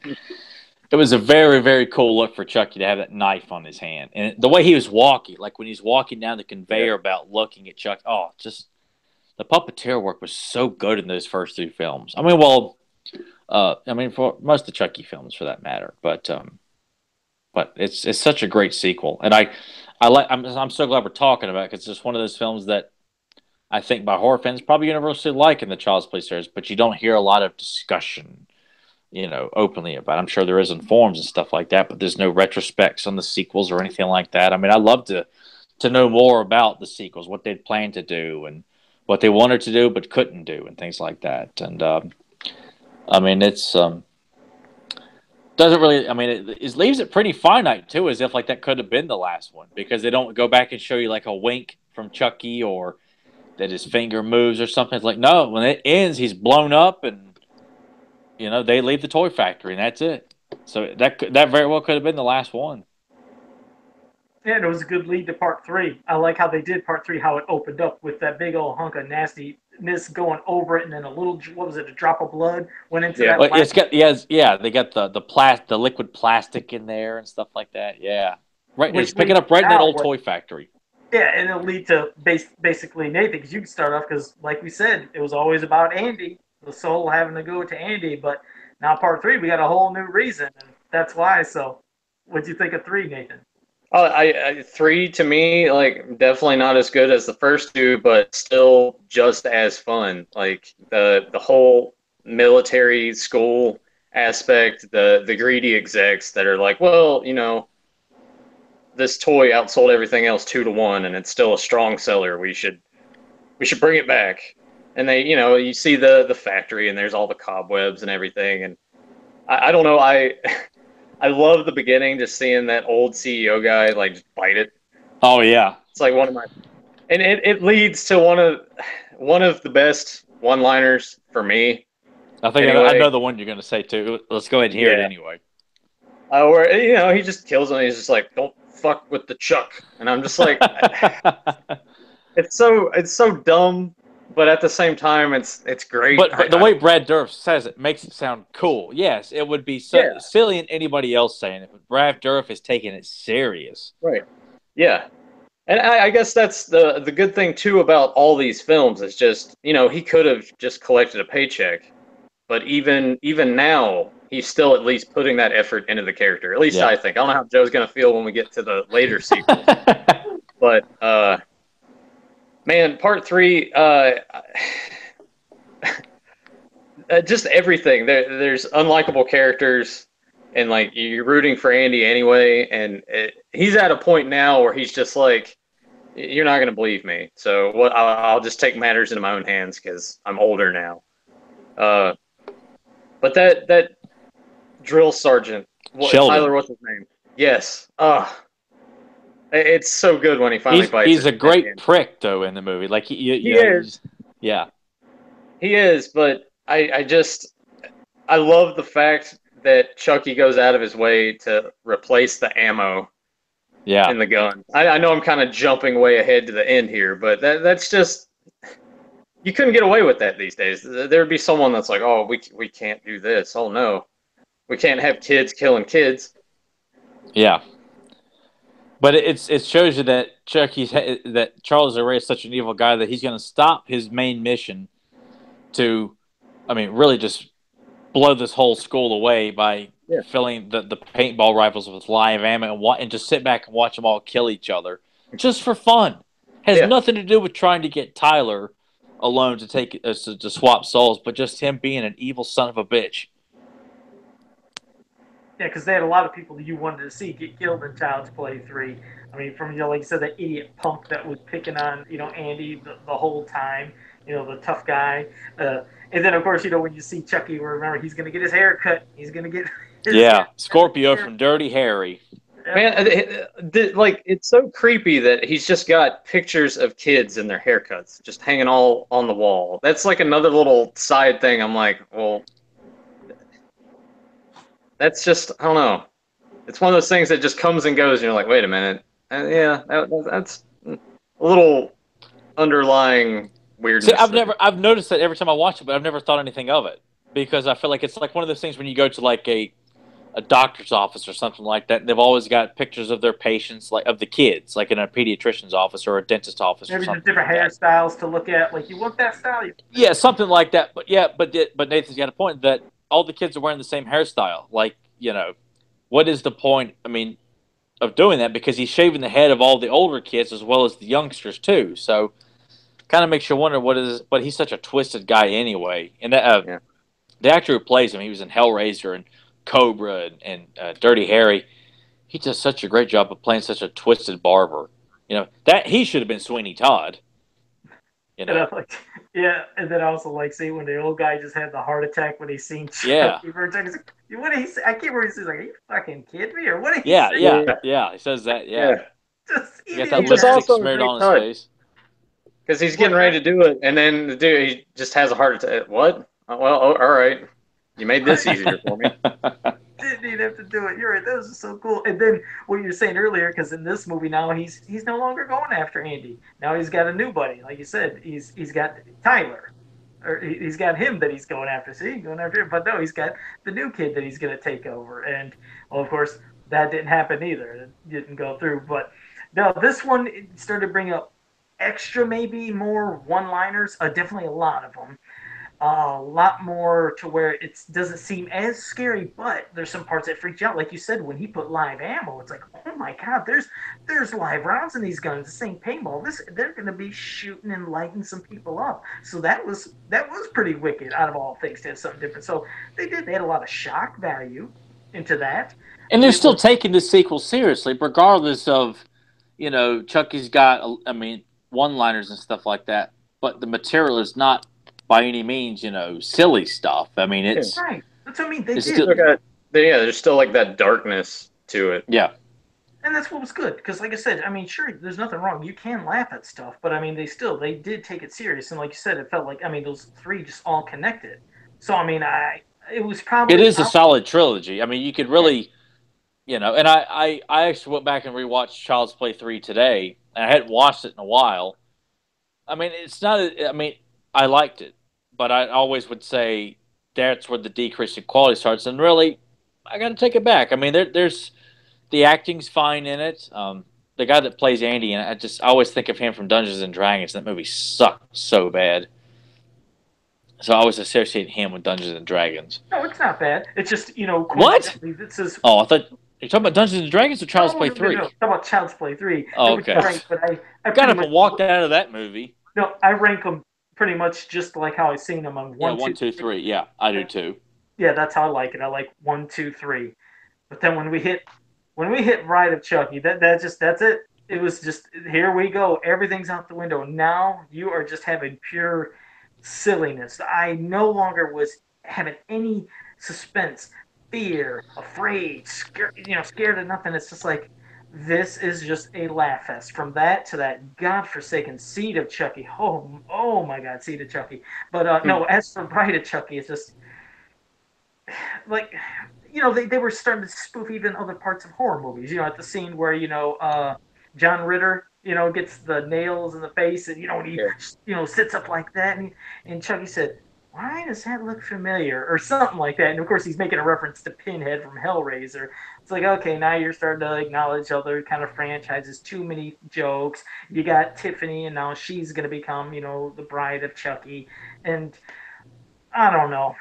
It was a very, very cool look for Chucky to have that knife on his hand. And the way he was walking, like when he's walking down the conveyor belt looking at Chuck, just the puppeteer work was so good in those first two films. I mean, for most of the Chucky films for that matter. But it's such a great sequel. And I'm so glad we're talking about it because it's just one of those films that I think by horror fans probably universally like in the Child's Play series, but you don't hear a lot of discussion, openly about. I'm sure there is in forums and stuff like that, but there's no retrospects on the sequels or anything like that. I mean, I'd love to know more about the sequels, what they'd planned to do and what they wanted to do but couldn't do and things like that. And I mean, it's doesn't really. I mean, it leaves it pretty finite too, as if like that could have been the last one because they don't go back and show you like a wink from Chucky or that his finger moves or something. It's like no, when it ends, he's blown up and they leave the toy factory and that's it. So that very well could have been the last one. Yeah, and it was a good lead to part 3. I like how they did part 3, how it opened up with that big old hunk of nastiness going over it, and then a drop of blood went into that. Well, it's got they got the liquid plastic in there and stuff like that. Yeah, right. It's picking up right in that old toy factory. Yeah, and it'll lead to basically Nathan, because you can start off because, like we said, it was always about Andy, the soul having to go to Andy, but now part 3, we got a whole new reason, and that's why. So, what'd you think of 3, Nathan? 3 to me, like, definitely not as good as the first 2, but still just as fun. Like the whole military school aspect, the greedy execs that are like, well, this toy outsold everything else 2-1, and it's still a strong seller. We should bring it back. And they, you see the factory, and there's all the cobwebs and everything. And I don't know, I love the beginning, just seeing that old CEO guy like just bite it. Oh yeah, it's like one of my, and it leads to one of the best one-liners for me. I think anyway. I know the one you're going to say too. Let's go ahead and hear it anyway. Where he just kills him. He's just like, "Don't fuck with the Chuck," and I'm just like, it's so dumb. But at the same time, it's great. But the way Brad Dourif says it makes it sound cool. Yes, it would be silly in anybody else saying it, but Brad Dourif is taking it serious. Right. Yeah. And I guess that's the good thing, too, about all these films is just, he could have just collected a paycheck. But even now, he's still at least putting that effort into the character. At least I think. I don't know how Joe's going to feel when we get to the later sequels. But, man, part 3, just everything. There's unlikable characters, and like you're rooting for Andy anyway. And he's at a point now where he's just like, "You're not gonna believe me, so what? I'll just take matters into my own hands because I'm older now." But that drill sergeant, Tyler, what's his name? Yes. It's so good when he finally bites. He's a great prick, though, in the movie. Like he is. Yeah. He is, but I love the fact that Chucky goes out of his way to replace the ammo. Yeah. In the gun. I know I'm kind of jumping way ahead to the end here, but that's just, you couldn't get away with that these days. There'd be someone that's like, "Oh, we can't do this. Oh no, we can't have kids killing kids." Yeah. But it shows you that that Charles Ray is such an evil guy that he's going to stop his main mission to, really just blow this whole school away by filling the paintball rifles with live ammo and just sit back and watch them all kill each other just for fun. Has nothing to do with trying to get Tyler alone to swap souls, but just him being an evil son of a bitch. Yeah, because they had a lot of people that you wanted to see get killed in Child's Play 3. From like you said, that idiot punk that was picking on Andy the whole time. The tough guy. And then of course when you see Chucky, remember he's gonna get his hair cut. He's gonna get Scorpio from Dirty Harry. Man, it's so creepy that he's just got pictures of kids and their haircuts just hanging all on the wall. That's like another little side thing. I'm like, well. That's just, I don't know. It's one of those things that just comes and goes, and you're like, wait a minute. That's a little underlying weirdness. See, I've noticed that every time I watch it, but I've never thought anything of it because I feel like it's like one of those things when you go to like a a doctor's office or something like that. They've always got pictures of their patients, like of the kids, like in a pediatrician's office or a dentist's office or Maybe just something different like that. hairstyles to look at. Like, you want that style? Yeah, something like that. But yeah, but Nathan's got a point that all the kids are wearing the same hairstyle. Like, what is the point? I mean, of doing that, because he's shaving the head of all the older kids as well as the youngsters too. So, kind of makes you wonder what is. But he's such a twisted guy anyway. And Yeah. the actor who plays him, he was in Hellraiser and Cobra and Dirty Harry. He does such a great job of playing such a twisted barber. That he should have been Sweeney Todd. And I'm like, yeah, and then I also like seeing when the old guy just had the heart attack when he seen Chucky. Yeah. He's like, what did he say? I can't remember. He's like, "Are you fucking kidding me?" Or what did he say? Yeah. He says that. Yeah. Just, He he got didn't that even lipstick also a smeared great on his touch. face. Because he's getting ready to do it, and then the dude, he just has a heart attack. What? Well, all right. You made this easier for me. didn't even have to do it. You're right. That was just so cool. And then what you were saying earlier, because in this movie now he's no longer going after Andy. Now he's got a new buddy. Like you said, he's got Tyler, or he's got him that he's going after. See, going after him, but no, he's got the new kid that he's going to take over. And well, of course, that didn't happen either. It didn't go through. But no, this one started to bring up extra, maybe more one-liners. Definitely a lot of them. A lot more to where it doesn't seem as scary, but there's some parts that freak you out. Like you said, when he put live ammo, it's like, oh my god, there's live rounds in these guns. This ain't paintball. They're going to be shooting and lighting some people up. So that was pretty wicked. Out of all things, to have something different. So they had a lot of shock value into that. And they're still taking the sequel seriously, regardless of, Chucky's got, one-liners and stuff like that. But the material is not by any means, silly stuff. I mean, it's right. That's what I mean. They did. Still there's still like that darkness to it. Yeah. And that's what was good, because like I said, I mean, sure, there's nothing wrong. You can laugh at stuff, but I mean, they did take it serious, and like you said, it felt like, I mean, those three just all connected. So I mean, it was probably it is a solid trilogy. I mean, you could really, and I actually went back and rewatched Child's Play 3 today, and I hadn't watched it in a while. I mean, it's not. I mean, I liked it, but I always would say that's where the decrease in quality starts. And really, I got to take it back. I mean, there's the acting's fine in it. The guy that plays Andy, and I always think of him from Dungeons and Dragons. That movie sucked so bad. So I always associate him with Dungeons and Dragons. No, it's not bad. It's just, What? This is. Oh, I thought you're talking about Dungeons and Dragons or Child's Play 3. No, talking about Child's Play 3. Oh, okay. Right, but I got up and walked out of that movie. No, I rank them pretty much just like how I've seen them on 1, 2, 3. Yeah, I do too. Yeah, that's how I like it. I like 1, 2, 3. But then when we hit Bride of Chucky, that's it. It was just, here we go. Everything's out the window. Now you are just having pure silliness. I no longer was having any suspense, fear, afraid, scared of nothing. It's just like, this is just a laugh fest. From that to that godforsaken Seed of Chucky. Oh my God, Seed of Chucky. But no, as for Bride of Chucky, it's just like, they were starting to spoof even other parts of horror movies. At the scene where John Ritter, gets the nails in the face, and when he sits up like that, and Chucky said, "Why does that look familiar?" or something like that. And of course, he's making a reference to Pinhead from Hellraiser. It's like, okay, now you're starting to acknowledge other kind of franchises. Too many jokes. You got Tiffany, and now she's going to become, the Bride of Chucky. And I don't know.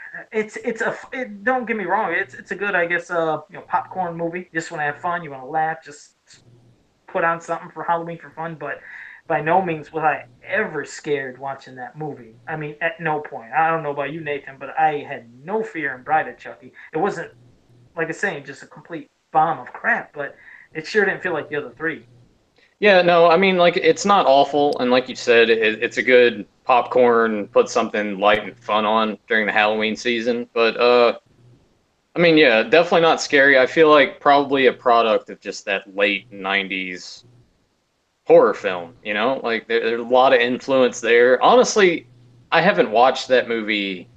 Don't get me wrong. It's a good, I guess, popcorn movie. You just want to have fun. You want to laugh. Just put on something for Halloween for fun. But by no means was I ever scared watching that movie. I mean, at no point. I don't know about you, Nathan, but I had no fear in Bride of Chucky. It wasn't, like I say, just a complete bomb of crap, but it sure didn't feel like the other three. Yeah, no, I mean, it's not awful, and like you said, it's a good popcorn, put something light and fun on during the Halloween season. But I mean, yeah, definitely not scary. I feel like probably a product of just that late '90s horror film. Like there's a lot of influence there. Honestly, I haven't watched that movie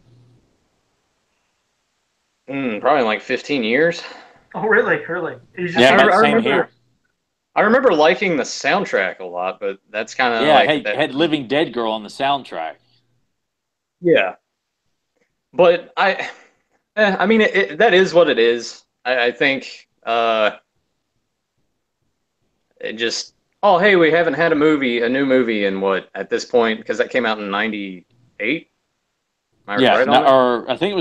probably in like 15 years. Oh, really? Yeah, same here. I remember liking the soundtrack a lot, but that's kind of had Living Dead Girl on the soundtrack. Yeah, but I mean, that is what it is. I think it just, oh, hey, we haven't had a new movie in what, at this point, because that came out in 98? Am I Yeah, right on that? or I think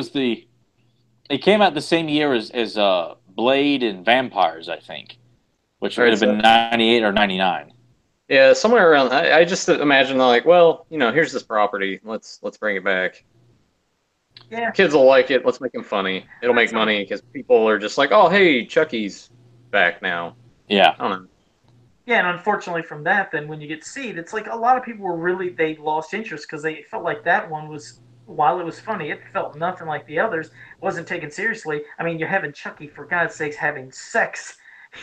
it came out the same year as Blade and Vampires, I think, which All would right, have been so 98 or 99. yeah, somewhere around. I just imagine like, well, here's this property. Let's bring it back. Yeah, Kids will like it. Let's make them funny. It'll make money because people are just like, oh, hey, Chucky's back now. Yeah. I don't know. yeah, and unfortunately from that, then when you get Seed, it's like a lot of people were really they lost interest because they felt like that one was while it was funny, it felt nothing like the others. It wasn't taken seriously. I mean, you're having Chucky for God's sakes having sex,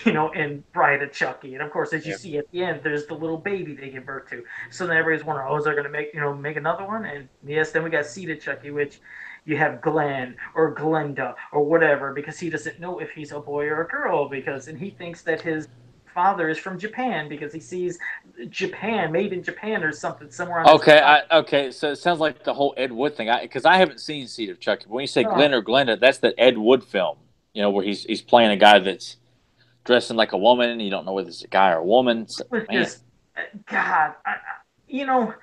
in Bride of Chucky, and of course, as you Yeah. see at the end, there's the little baby they give birth to. So then everybody's wondering, oh, is they going to make another one? And yes, then we got Seed of Chucky, which you have Glenn or Glenda or whatever because he doesn't know if he's a boy or a girl and he thinks that his father is from Japan because he sees Japan, made in Japan or something somewhere on his Okay, body. okay. So it sounds like the whole Ed Wood thing. Because I haven't seen Seed of Chucky. But when you say Oh, Glenn or Glenda, that's the Ed Wood film. Where he's playing a guy that's dressing like a woman. And you don't know whether it's a guy or a woman. So, it was man, just, God, you know,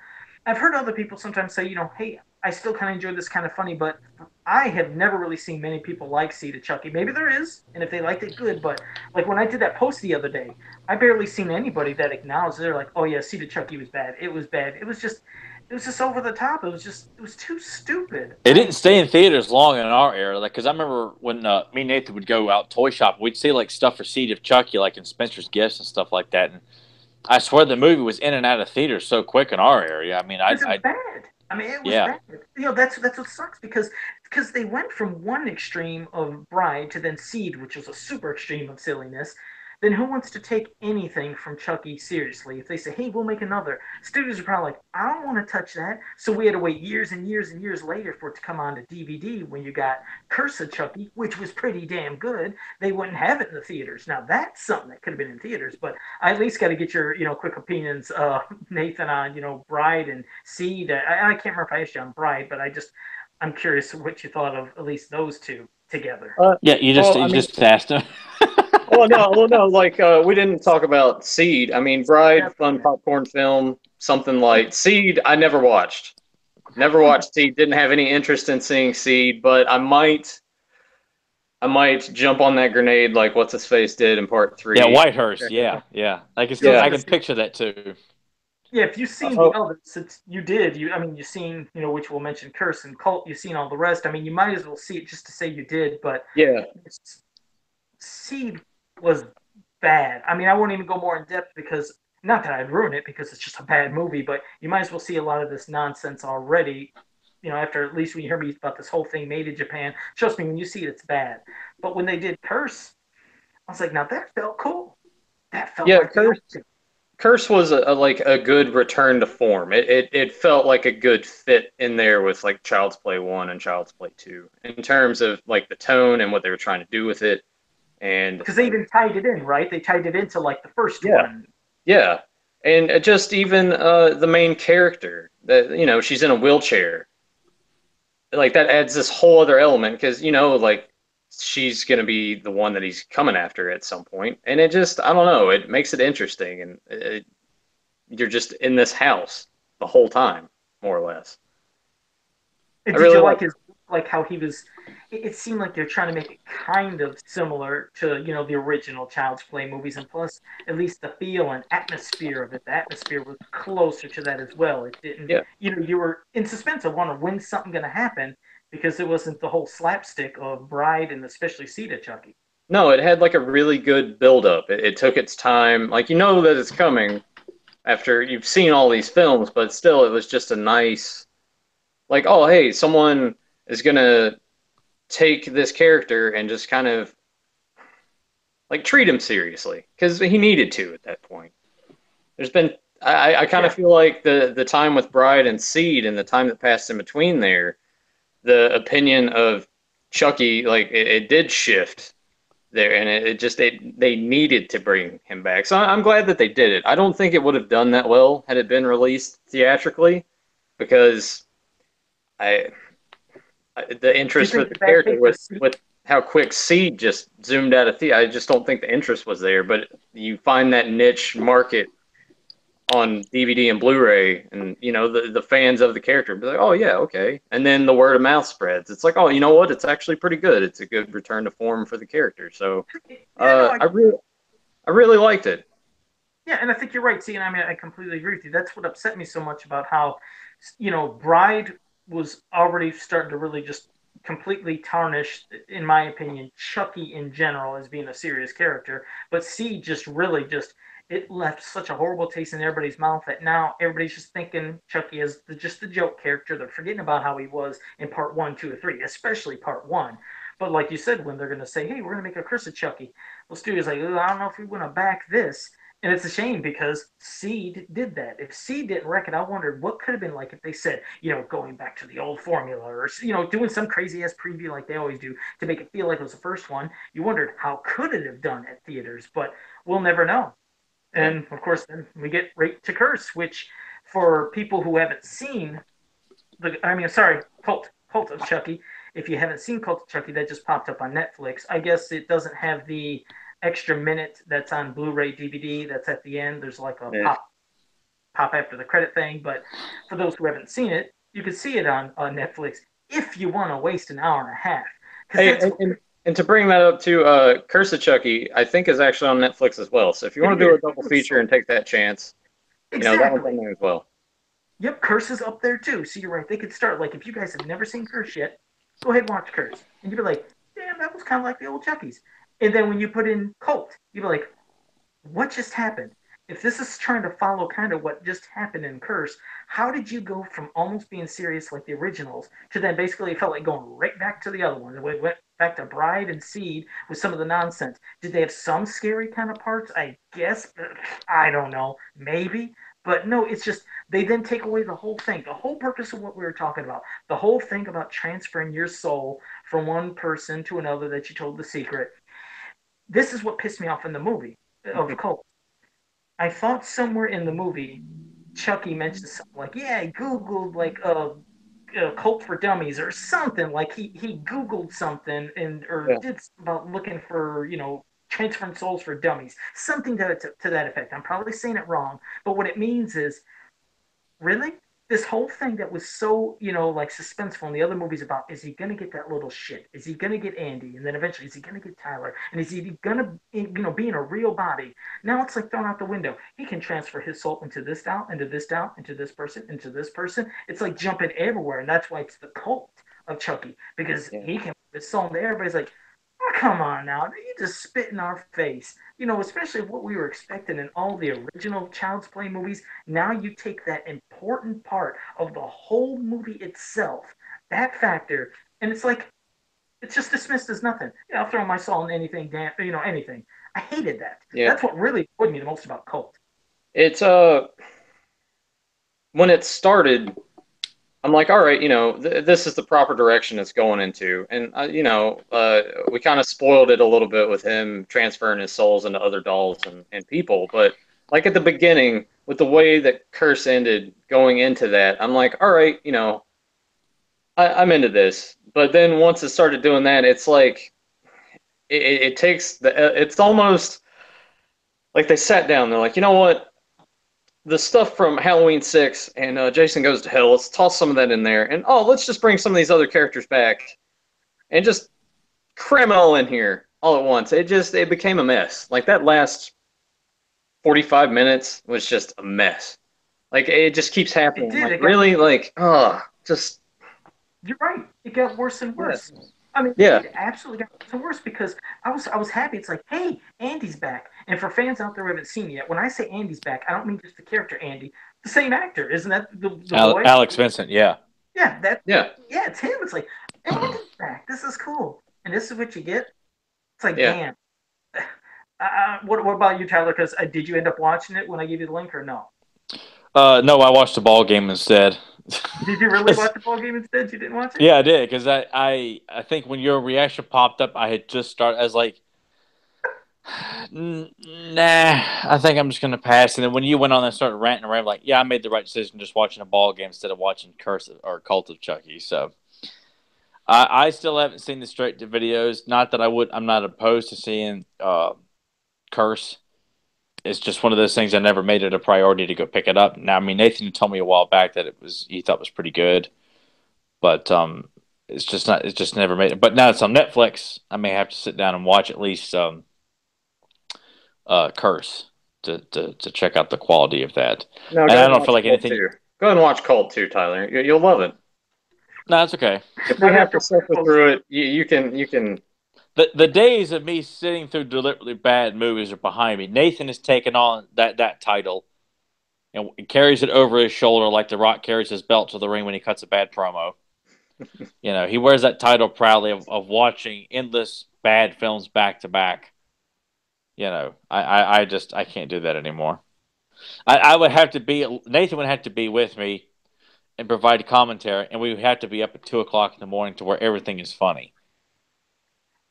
I've heard other people sometimes say, hey, I still kind of enjoy this kind of funny, but I have never really seen many people like Seed of Chucky. Maybe there is, and if they liked it, good. But like when I did that post the other day, I barely seen anybody that acknowledged they're like, oh yeah, Seed of Chucky was bad. It was bad. It was just over the top. It was too stupid. it didn't stay in theaters long in our era. Like, because I remember when me and Nathan would go out toy shop, we'd see like stuff for Seed of Chucky, like in Spencer's Gifts and stuff like that. And I swear the movie was in and out of theaters so quick in our area. I mean, Because it was bad. I mean, it was yeah. bad. That's what sucks because they went from one extreme of Bride to then Seed, which was a super extreme of silliness. Then who wants to take anything from Chucky seriously? If they say, "Hey, we'll make another," studios are probably like, "I don't want to touch that." So we had to wait years and years and years later for it to come on to DVD. When you got Curse of Chucky, which was pretty damn good, they wouldn't have it in the theaters. Now that's something that could have been in theaters, but I at least got to get your quick opinions, Nathan, on Bride and Seed. I can't remember if I asked you on Bride, but I'm curious what you thought of at least those two together. Yeah, you just Well, I you mean, just asked him. well, no. Like, we didn't talk about Seed. I mean, Bride, fun Definitely. popcorn film, something light. Seed, I never watched. Never watched Seed. Didn't have any interest in seeing Seed, but I might jump on that grenade like what's his face did in part Yeah, three. Whitehurst. Yeah, yeah. I was Yeah. I gonna can say, picture that too. yeah, if you've seen the Oh, others, since you did, I mean, you've seen, which we'll mention, Curse and Cult. You've seen all the rest. I mean, you might as well see it just to say you did. But yeah. Seed was bad. I mean, I won't even go more in depth because not that I'd ruin it because it's just a bad movie, but you might as well see a lot of this nonsense already. After at least when you hear me about this whole thing made in Japan, trust me, when you see it, it's bad. But when they did Curse, I was like, now that felt cool. That felt Yeah, like the old. Curse was like a good return to form. It felt like a good fit in there with like Child's Play 1 and Child's Play 2 in terms of like the tone and what they were trying to do with it. And Because they even tied it in, right? They tied it into like the first yeah, one. yeah. And just even the main character that she's in a wheelchair, like that adds this whole other element because like she's gonna be the one that he's coming after at some point, and it just, I don't know, it makes it interesting, and you're just in this house the whole time, more or less. And I did really you like. like how he was? It seemed like they're trying to make it kind of similar to the original Child's Play movies, and plus at least the feel and atmosphere of it. The atmosphere was closer to that as well. It didn't, Yeah, you were in suspense of wondering when's something going to happen because it wasn't the whole slapstick of Bride and especially Seed of Chucky. no, it had like a really good build up. It took its time, like that it's coming after you've seen all these films, but still it was just a nice, like, oh hey, someone is gonna take this character and just kind of like treat him seriously because he needed to at that point. There's been, I kind of Yeah, feel like the time with Bride and Seed and the time that passed in between there, the opinion of Chucky, like it did shift there, and it just, they needed to bring him back. So I'm glad that they did it. I don't think it would have done that well had it been released theatrically because I the do you interest think with the the bad character taste of with Seed? how quick Seed just zoomed out of theater. I just don't think the interest was there. But you find that niche market on DVD and Blu-ray, and the fans of the character be like, oh yeah, okay, and then the word of mouth spreads. It's like, oh, you know what? It's actually pretty good. It's a good return to form for the character. So, Yeah, no, I really liked it. yeah, and I think you're right. See, and I mean, I completely agree with you. That's what upset me so much about how, Bride was already starting to really just completely tarnish, in my opinion, Chucky in general as being a serious character. But C just really just it left such a horrible taste in everybody's mouth that now everybody's just thinking Chucky is just the joke character. They're forgetting about how he was in part one, two, or three, especially part one. But like you said, when they're going to say, "Hey, we're going to make a Curse of Chucky," well, studio's like, "I don't know if we want to back this." And it's a shame because Seed did that. If Seed didn't wreck it, I wondered what could have been like if they said, going back to the old formula or, doing some crazy ass preview like they always do to make it feel like it was the first one. You wondered how could it have done at theaters, but we'll never know. And of course, then we get Rate to Curse, which for people who haven't seen Cult of Chucky. If you haven't seen Cult of Chucky, that just popped up on Netflix. I guess it doesn't have the extra minute that's on Blu-ray DVD that's at the end. There's like a pop after the credit thing. But for those who haven't seen it, you can see it on Netflix if you want to waste an hour and a half. Hey, and to bring that up to Curse of Chucky, I think is actually on Netflix as well. So if you want to do a double feature and take that chance, that one's on there as well. Yep, Curse is up there too. So you're right. They could start like if you guys have never seen Curse yet, go ahead and watch Curse, and you'd be like, "Damn, that was kind of like the old Chucky's." And then when you put in Cult, you'd be like, "What just happened?" If this is trying to follow kind of what just happened in Curse, how did you go from almost being serious like the originals to then basically it felt like going right back to the other ones? We went back to Bride and Seed with some of the nonsense. Did they have some scary kind of parts? I guess. I don't know. Maybe. But no, it's just they then take away the whole thing, the whole purpose of what we were talking about, the whole thing about transferring your soul from one person to another that you told the secret. This is what pissed me off in the movie of Cult. I thought somewhere in the movie, Chucky mentioned something like, "Yeah, I googled like Cult for Dummies" or something. Like he googled something or did about looking for transferring souls for dummies, something to that effect. I'm probably saying it wrong, but what it means is, really, this whole thing that was so like suspenseful in the other movies about, is he gonna get that little shit? Is he gonna get Andy? And then eventually, is he gonna get Tyler? And is he gonna be in a real body? Now it's like thrown out the window. He can transfer his soul into this down, into this down, into this person, into this person. It's like jumping everywhere, and that's why it's the Cult of Chucky, because he can put his soul into everybody's like, "Oh, come on now, you just spit in our face." Especially what we were expecting in all the original Child's Play movies. Now you take that important part of the whole movie itself, that factor, and it's like it's just dismissed as nothing. Yeah, I'll throw my soul in anything, anything. I hated that. Yeah. That's what really annoyed me the most about Cult. It's when it started, I'm like, all right, this is the proper direction it's going into. And, we kind of spoiled it a little bit with him transferring his souls into other dolls and people. But like at the beginning, with the way that Curse ended going into that, I'm like, all right, I'm into this. But then once it started doing that, it's like, it takes it's almost like they sat down. They're like, you know what? The stuff from Halloween 6 and Jason Goes to Hell, let's toss some of that in there. And, let's just bring some of these other characters back and just cram it all in here all at once. It became a mess. Like, that last 45 minutes was just a mess. Like, it just keeps happening. It did. Like, really? Just... You're right. It got worse and worse. Yeah. I mean, it absolutely got worse because I was happy. It's like, hey, Andy's back. And for fans out there who haven't seen it yet, when I say Andy's back, I don't mean just the character Andy. The same actor, isn't that the boy? Alex Vincent, yeah. Yeah, it's him. It's like, Andy's back. This is cool. And this is what you get. It's like, damn. What about you, Tyler? Because did you end up watching it when I gave you the link or no? No, I watched the ball game instead. Did you really watch the ball game instead? You didn't watch it? Yeah, I did, because I think when your reaction popped up, I had just started. I was like, nah, I think I'm just going to pass. And then when you went on and started ranting around, like, yeah, I made the right decision just watching a ball game instead of watching Curse or Cult of Chucky. So I still haven't seen the straight to videos. Not that I'm not opposed to seeing Curse. It's just one of those things I never made it a priority to go pick it up. Now, I mean, Nathan told me a while back that he thought it was pretty good, but it's just not. It's just never made it. But now it's on Netflix. I may have to sit down and watch at least Curse to check out the quality of that. No, And go I ahead and don't feel watch like Cult anything. 2. Go ahead and watch Cult 2, Tyler. You'll love it. No, it's okay. If we have to suffer through it, you can. The days of me sitting through deliberately bad movies are behind me. Nathan has taken on that title and carries it over his shoulder like The Rock carries his belt to the ring when he cuts a bad promo. He wears that title proudly of watching endless bad films back to back. I can't do that anymore. I would have to be Nathan would have to be with me and provide commentary, and we would have to be up at 2:00 in the morning to where everything is funny.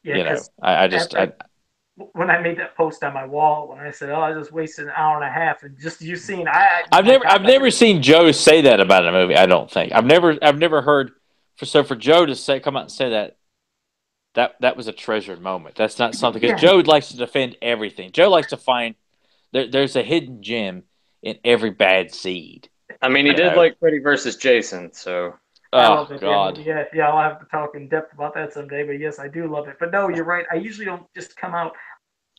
Yeah, because when I made that post on my wall, when I said, "Oh, I just wasted an hour and a half," and just you seen, I've never seen Joe say that about a movie. I don't think I've never heard for Joe to come out and say that was a treasured moment. That's not something because Joe likes to defend everything. Joe likes to find there's a hidden gem in every bad seed. I mean, he did like Freddy versus Jason, so. I love it. God. Yeah, I'll have to talk in depth about that someday. But yes, I do love it. But no, you're right. I usually don't just come out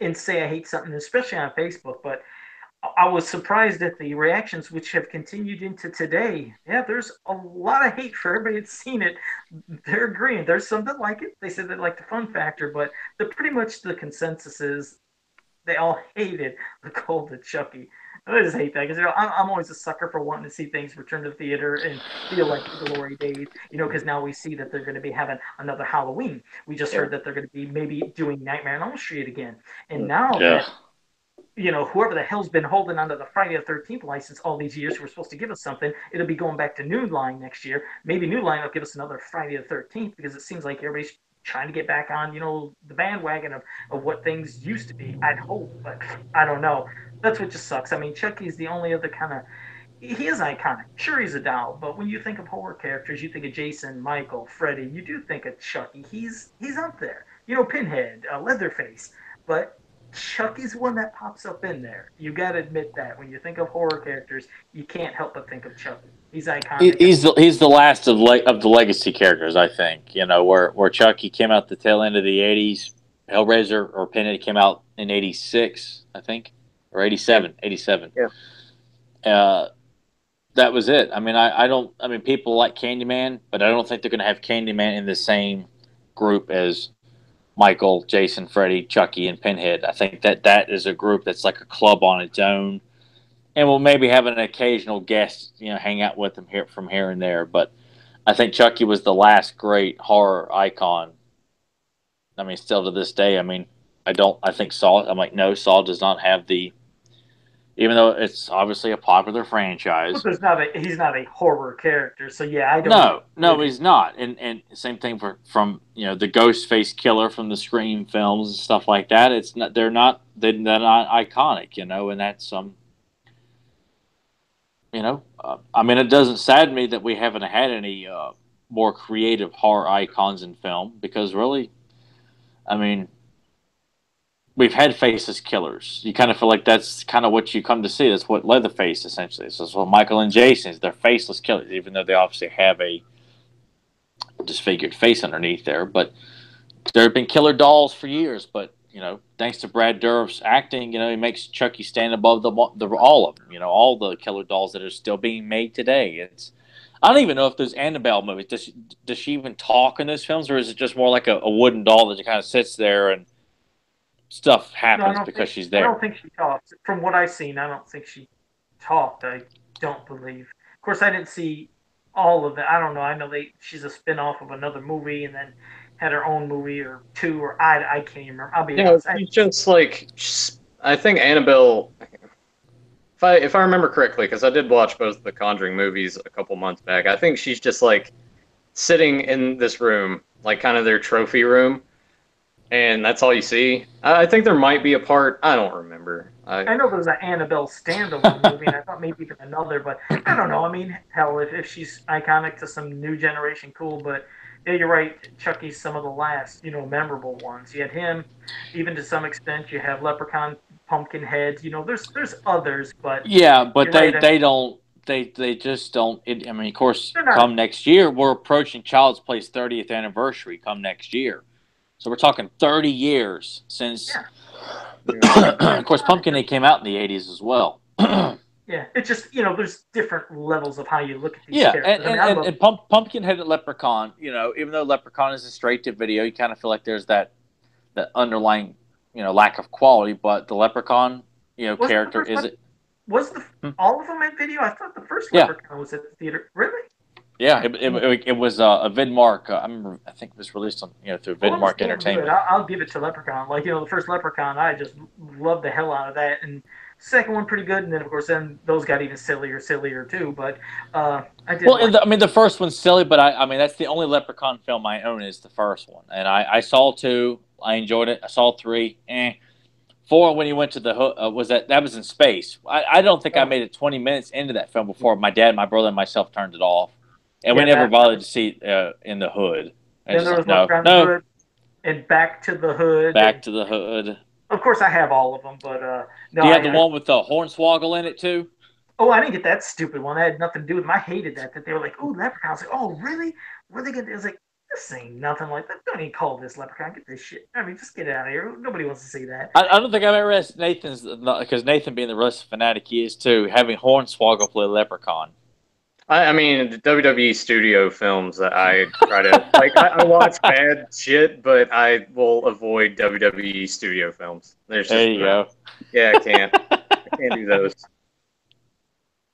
and say I hate something, especially on Facebook. But I was surprised at the reactions, which have continued into today. Yeah, there's a lot of hate for everybody that's seen it. They're agreeing. There's some that like it. They said they like the fun factor, but pretty much the consensus is they all hated the Cult of Chucky. I just hate that because I'm always a sucker for wanting to see things return to theater and feel like the glory days. Because now we see that they're going to be having another Halloween. We just heard that they're going to be maybe doing Nightmare on Elm Street again, and now that whoever the hell's been holding onto the Friday the 13th license all these years who were supposed to give us something, it'll be going back to New Line next year. Maybe New Line will give us another Friday the 13th because it seems like everybody's trying to get back on, the bandwagon of what things used to be. I'd hope, but I don't know. That's what just sucks. I mean, Chucky's the only other kind of. He is iconic. Sure, he's a doll, but when you think of horror characters, you think of Jason, Michael, Freddy. You do think of Chucky. He's up there. Pinhead, Leatherface. But Chucky's one that pops up in there. You got to admit that. When you think of horror characters, you can't help but think of Chucky. He's iconic. He's the last of the legacy characters, I think. Where Chucky came out the tail end of the '80s, Hellraiser or Pinhead came out in '86, I think, or '87. Yeah. That was it. I mean, people like Candyman, but I don't think they're going to have Candyman in the same group as Michael, Jason, Freddy, Chucky, and Pinhead. I think that is a group that's like a club on its own. And we'll maybe have an occasional guest, hang out with them from here and there. But I think Chucky was the last great horror icon. I mean, still to this day. I mean, I think Saw. I'm like, no, Saw does not have the. Even though it's obviously a popular franchise, but he's not a horror character. So yeah, I don't. No, he's not. And same thing from the Ghostface killer from the Scream films and stuff like that. It's not. They're not iconic. And that's I mean, it doesn't sadden me that we haven't had any more creative horror icons in film because really, I mean, we've had faceless killers. You kind of feel like that's kind of what you come to see. That's what Leatherface essentially is. That's what Michael and Jason is. They're faceless killers, even though they obviously have a disfigured face underneath there. But there have been killer dolls for years. But thanks to Brad Dourif's acting, he makes Chucky stand above all of them. All the killer dolls that are still being made today. I don't even know if those Annabelle movies does she even talk in those films, or is it just more like a wooden doll that just kind of sits there and stuff happens because she's there? I don't think she talks. From what I've seen, I don't think she talked. I don't believe. Of course, I didn't see all of it. I don't know. I know she's a spin-off of another movie and then had her own movie or two, or I can't even remember. I'll be honest. She's just like, I think Annabelle, if I remember correctly, because I did watch both the Conjuring movies a couple months back, I think she's just like sitting in this room, like kind of their trophy room, and that's all you see. I think there might be a part, I don't remember. I know there's an Annabelle standalone movie, and I thought maybe even another, but I don't know. I mean, hell, if she's iconic to some new generation, cool. But yeah, you're right. Chucky's some of the last, memorable ones. You had him, even to some extent. You have Leprechaun, Pumpkinhead. There's others, but Yeah, but you're right. I mean, they don't they just don't. I mean, of course, they're not. come next year, we're approaching Child's Play's 30th anniversary. Come next year, so we're talking 30 years since. Yeah. Of course, Pumpkinhead came out in the 80s as well. Yeah, it's just there's different levels of how you look at these Yeah, characters. I mean, I love. and Pumpkinhead and Leprechaun, even though Leprechaun is a straight to video, you kind of feel like there's that underlying, lack of quality. But the Leprechaun, Wasn't the character first is one? it? Was all of them at video? I thought the first Yeah, Leprechaun was at the theater. Really? yeah. It was a Vidmark. I remember. I think it was released on through Well, it was Vidmark damn good. Entertainment. I'll give it to Leprechaun. Like the first Leprechaun, I just loved the hell out of that, and second one pretty good, and then of course those got even sillier too. But I did. Well, Like I mean, the first one's silly, but I mean, that's the only Leprechaun film I own is the first one, and I saw two. I enjoyed it. I saw three. Four, when he went to the was that was in space. I don't think I made it 20 minutes into that film before my dad, my brother, and myself turned it off, and we yeah, never that. bothered to see in the hood. And Then just there like was Leprechaun the no, Hood, and Back to the Hood, back and to the hood. of course I have all of them. But no, Do you have the one with the hornswoggle in it too? oh, I didn't get that stupid one. That had nothing to do with them. I hated that. That they were like, "Oh, Leprechaun." I was like, "Oh, really? Were they gonna?" It was like, "This ain't nothing like that. Don't even call this Leprechaun. Get this shit. I mean, just get it out of here. Nobody wants to see that." I don't think I've ever asked Nathan's because Nathan, being the wrestling fanatic he is too, having hornswoggle play Leprechaun. I mean, the WWE studio films that I try to like. I watch bad shit, but I will avoid WWE studio films. There's There just you go. yeah, I can't. I can't do those.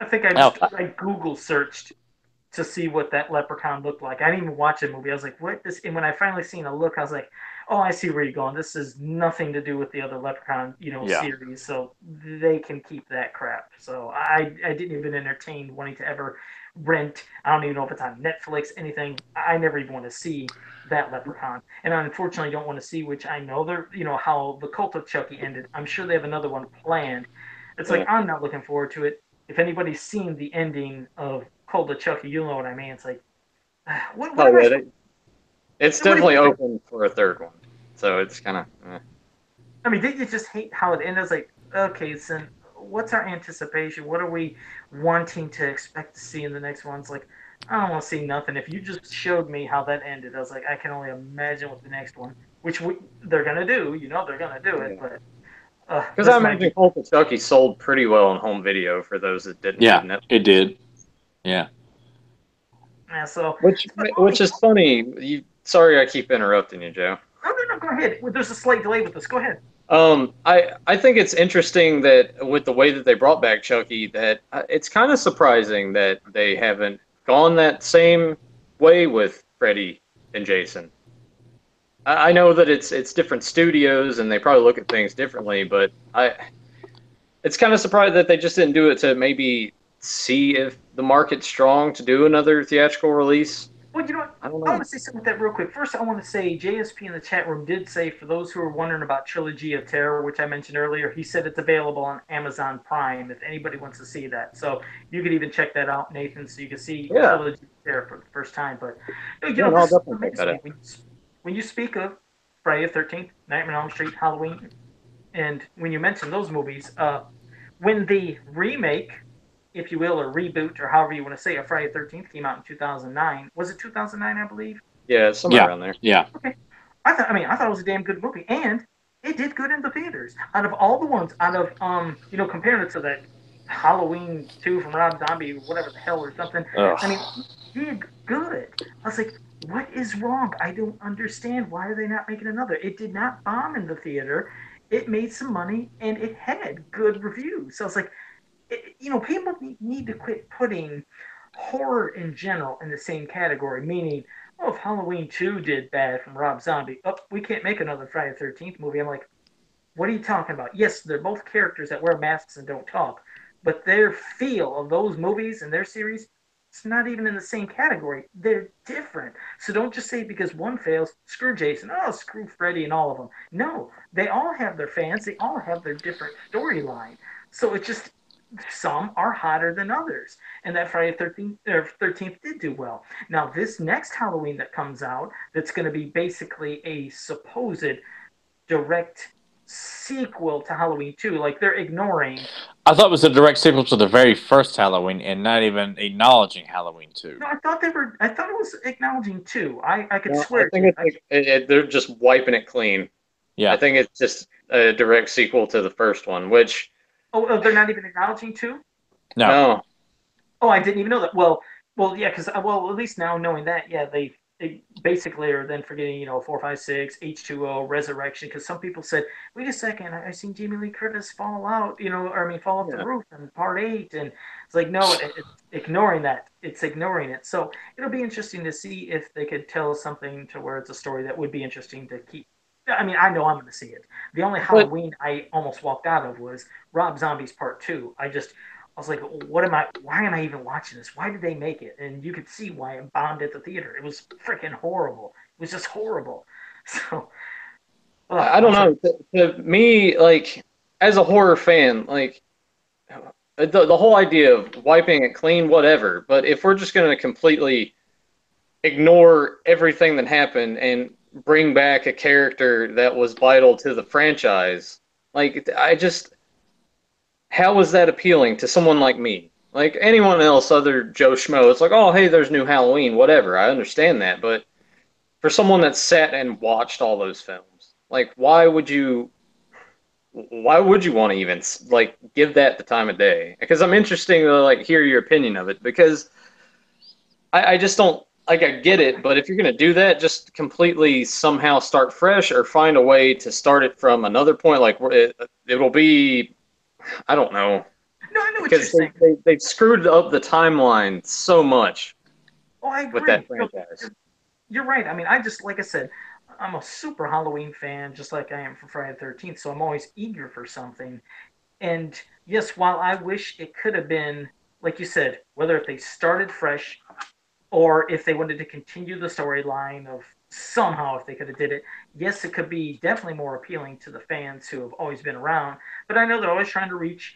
I think I Oh, just Google searched to see what that Leprechaun looked like. I didn't even watch the movie. I was like, "What this?" And when I finally seen a look, I was like, "Oh, I see where you're going. This is nothing to do with the other Leprechaun, yeah. series. So they can keep that crap." So I didn't even entertain wanting to ever rent. I don't even know if it's on Netflix, anything. I never even want to see that Leprechaun, and I unfortunately don't want to see. Which I know they're, how the Cult of Chucky ended. I'm sure they have another one planned. It's like Yeah. I'm not looking forward to it. If anybody's seen the ending of Cult of Chucky, you'll know what I mean. It's like, what Oh am I yeah, supposed it's to do? definitely open for a third one. So it's kind of. I mean, did you just hate how it ended? It's like, okay, so what's our anticipation? What are we wanting to expect to see in the next one? It's like, I don't want to see nothing. If you just showed me how that ended, I was like, I can only imagine what the next one, which they're going to do. They're going to do it, but Because I this might be. imagine Cult of Chucky sold pretty well on home video for those that didn't Yeah, have Netflix. it did. Yeah. Yeah, so. Which is funny. Sorry, I keep interrupting you, Joe. No, go ahead. There's a slight delay with this. Go ahead. I think it's interesting that with the way that they brought back Chucky, that it's kind of surprising that they haven't gone that same way with Freddy and Jason. I know that it's different studios and they probably look at things differently, but it's kind of surprised that they just didn't do it to maybe see if the market's strong to do another theatrical release. Well, you know what? I don't I know. want to say something with that real quick. First, I want to say JSP in the chat room did say, for those who are wondering about Trilogy of Terror, which I mentioned earlier, he said it's available on Amazon Prime if anybody wants to see that. So you could even check that out, Nathan, so you can see Yeah. Trilogy of Terror for the first time. But I'll this definitely check amazes that me. out. When you speak of Friday the 13th, Nightmare on Elm Street, Halloween, and when you mention those movies, when the remake, if you will, or reboot, or however you want to say it, Friday the 13th came out in 2009. Was it 2009, I believe? Yeah, somewhere around there. Yeah. Okay. I thought it was a damn good movie, and it did good in the theaters. Out of all the ones, comparing it to that Halloween 2 from Rob Zombie, whatever the hell or something. Ugh. I mean, it did good. I was like, what is wrong? I don't understand. Why are they not making another? It did not bomb in the theater. It made some money, and it had good reviews. So I was like, people need to quit putting horror in general in the same category, meaning, if Halloween 2 did bad from Rob Zombie, we can't make another Friday the 13th movie. I'm like, what are you talking about? Yes, they're both characters that wear masks and don't talk, but their feel of those movies and their series It's not even in the same category. They're different. So don't just say because one fails, screw Jason, oh, screw Freddy and all of them. No, they all have their fans. They all have their different storyline. So it just, some are hotter than others. And that Friday 13th did do well. Now, this next Halloween that comes out, that's going to be basically a supposed direct sequel to Halloween 2. Like they're ignoring. I thought it was a direct sequel to the very first Halloween and not even acknowledging Halloween 2. No, I thought they were. I thought it was acknowledging 2. I could No, I swear think to. it's like they're just wiping it clean. I Yeah. think it's just a direct sequel to the first one, which They're not even acknowledging 2. No. no, Oh, I didn't even know that. Well, yeah, because at least now knowing that, yeah, they basically are then forgetting, 456, H2O, Resurrection, because some people said, wait a second, I seen Jamie Lee Curtis fall out, or I mean, fall off the yeah. roof in part 8, and it's like, no, it's ignoring that. It's ignoring it. So it'll be interesting to see if they could tell something to where it's a story that would be interesting to keep. I mean, I know I'm going to see it. The only But Halloween I almost walked out of was Rob Zombie's Part 2. I was like, why am I even watching this? Why did they make it? And you could see why it bombed at the theater. It was freaking horrible. It was just horrible. So, I don't know. To me, like as a horror fan, like the whole idea of wiping it clean, whatever. But if we're just going to completely ignore everything that happened and bring back a character that was vital to the franchise, like I just, how is that appealing to someone like me? Like anyone else, other Joe Schmo, it's like, oh, hey, there's new Halloween, whatever. I understand that, but for someone that sat and watched all those films, like, why would you want to even like give that the time of day? Because I'm interested to like hear your opinion of it because I just don't like I get it, but if you're gonna do that, just completely somehow start fresh or find a way to start it from another point. Like it'll be, I don't know, no, I know what you're because saying. they've screwed up the timeline so much Oh, I with that agree. franchise. You're right. I mean, like I said, I'm a super Halloween fan, just like I am for Friday the 13th. So I'm always eager for something. And yes, while I wish it could have been, like you said, whether if they started fresh or if they wanted to continue the storyline of somehow if they could have did it, yes, it could be definitely more appealing to the fans who have always been around. But I know they're always trying to reach,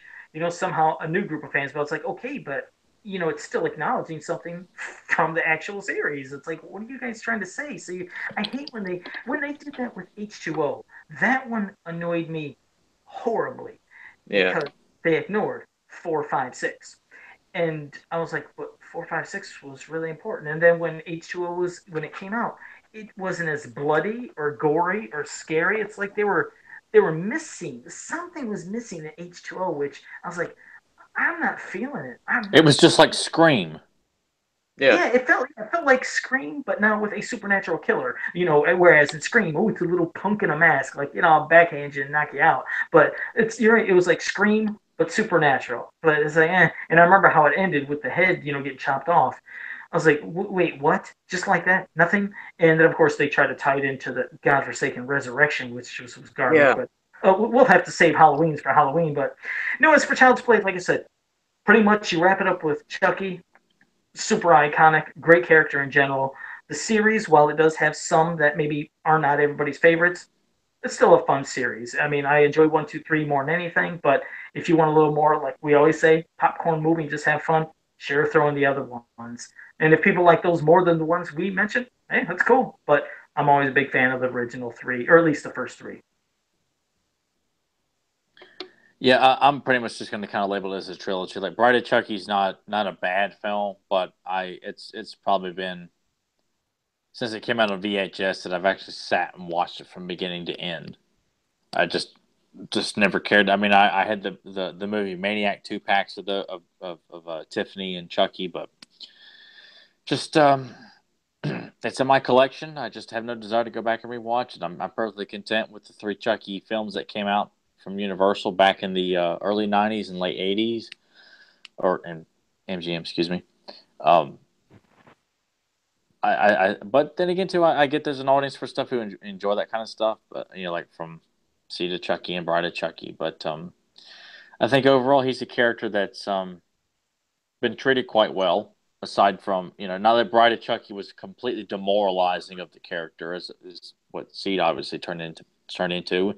somehow a new group of fans. But it's like, okay, but it's still acknowledging something from the actual series. It's like, what are you guys trying to say? See, I hate when they did that with H2O. That one annoyed me horribly Yeah, because they ignored 456. And I was like, but 456 was really important. And then when H2O when it came out, it wasn't as bloody or gory or scary. It's like they were missing something was missing in H2O, which I was like, I'm not feeling it. I'm It not. was just like Scream. yeah, Yeah, it felt like Scream, but now with a supernatural killer. Whereas in Scream, oh, it's a little punk in a mask, like I'll backhand you and knock you out. But you're right, it was like Scream, but supernatural. But it's like, eh. And I remember how it ended with the head, getting chopped off. I was like, wait, what? Just like that? Nothing? And then of course they tried to tie it into the godforsaken resurrection, which was garbage. yeah. But we'll have to save Halloween's for Halloween. But no, as for Child's Play, like I said, pretty much you wrap it up with Chucky, super iconic, great character in general. The series, while it does have some that maybe are not everybody's favorites, it's still a fun series. I mean, I enjoy 1, 2, 3 more than anything, but if you want a little more, like we always say, popcorn movie, just have fun, sure, throw in the other ones. And if people like those more than the ones we mentioned, hey, that's cool. But I'm always a big fan of the original 3, or at least the first 3. Yeah, I'm pretty much just going to kind of label it as a trilogy. Like Bride of Chucky's not a bad film, but it's probably been since it came out on VHS that I've actually sat and watched it from beginning to end. I just never cared. I mean, I had the movie Maniac 2 packs of Tiffany and Chucky, but just it's in my collection. I just have no desire to go back and rewatch it. I'm perfectly content with the 3 Chucky films that came out from Universal back in the early '90s and late '80s, or and MGM, excuse me. Um, but then again, too, I get there's an audience for stuff who enjoy that kind of stuff. But like from Seed of Chucky and Bride of Chucky. But I think overall he's a character that's been treated quite well. aside from, now that Bride of Chucky was completely demoralizing of the character, is what Seed obviously turned into,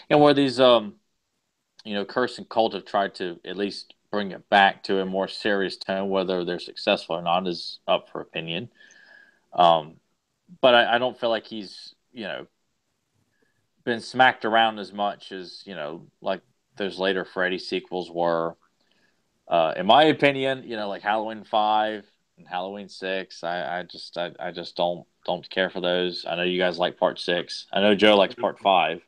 and where these Curse and Cult have tried to at least bring it back to a more serious tone. Whether they're successful or not is up for opinion. But I don't feel like he's been smacked around as much as like those later Freddy sequels were. In my opinion, like Halloween 5 and Halloween 6, I just don't care for those. I know you guys like Part 6. I know Joe likes Part 5.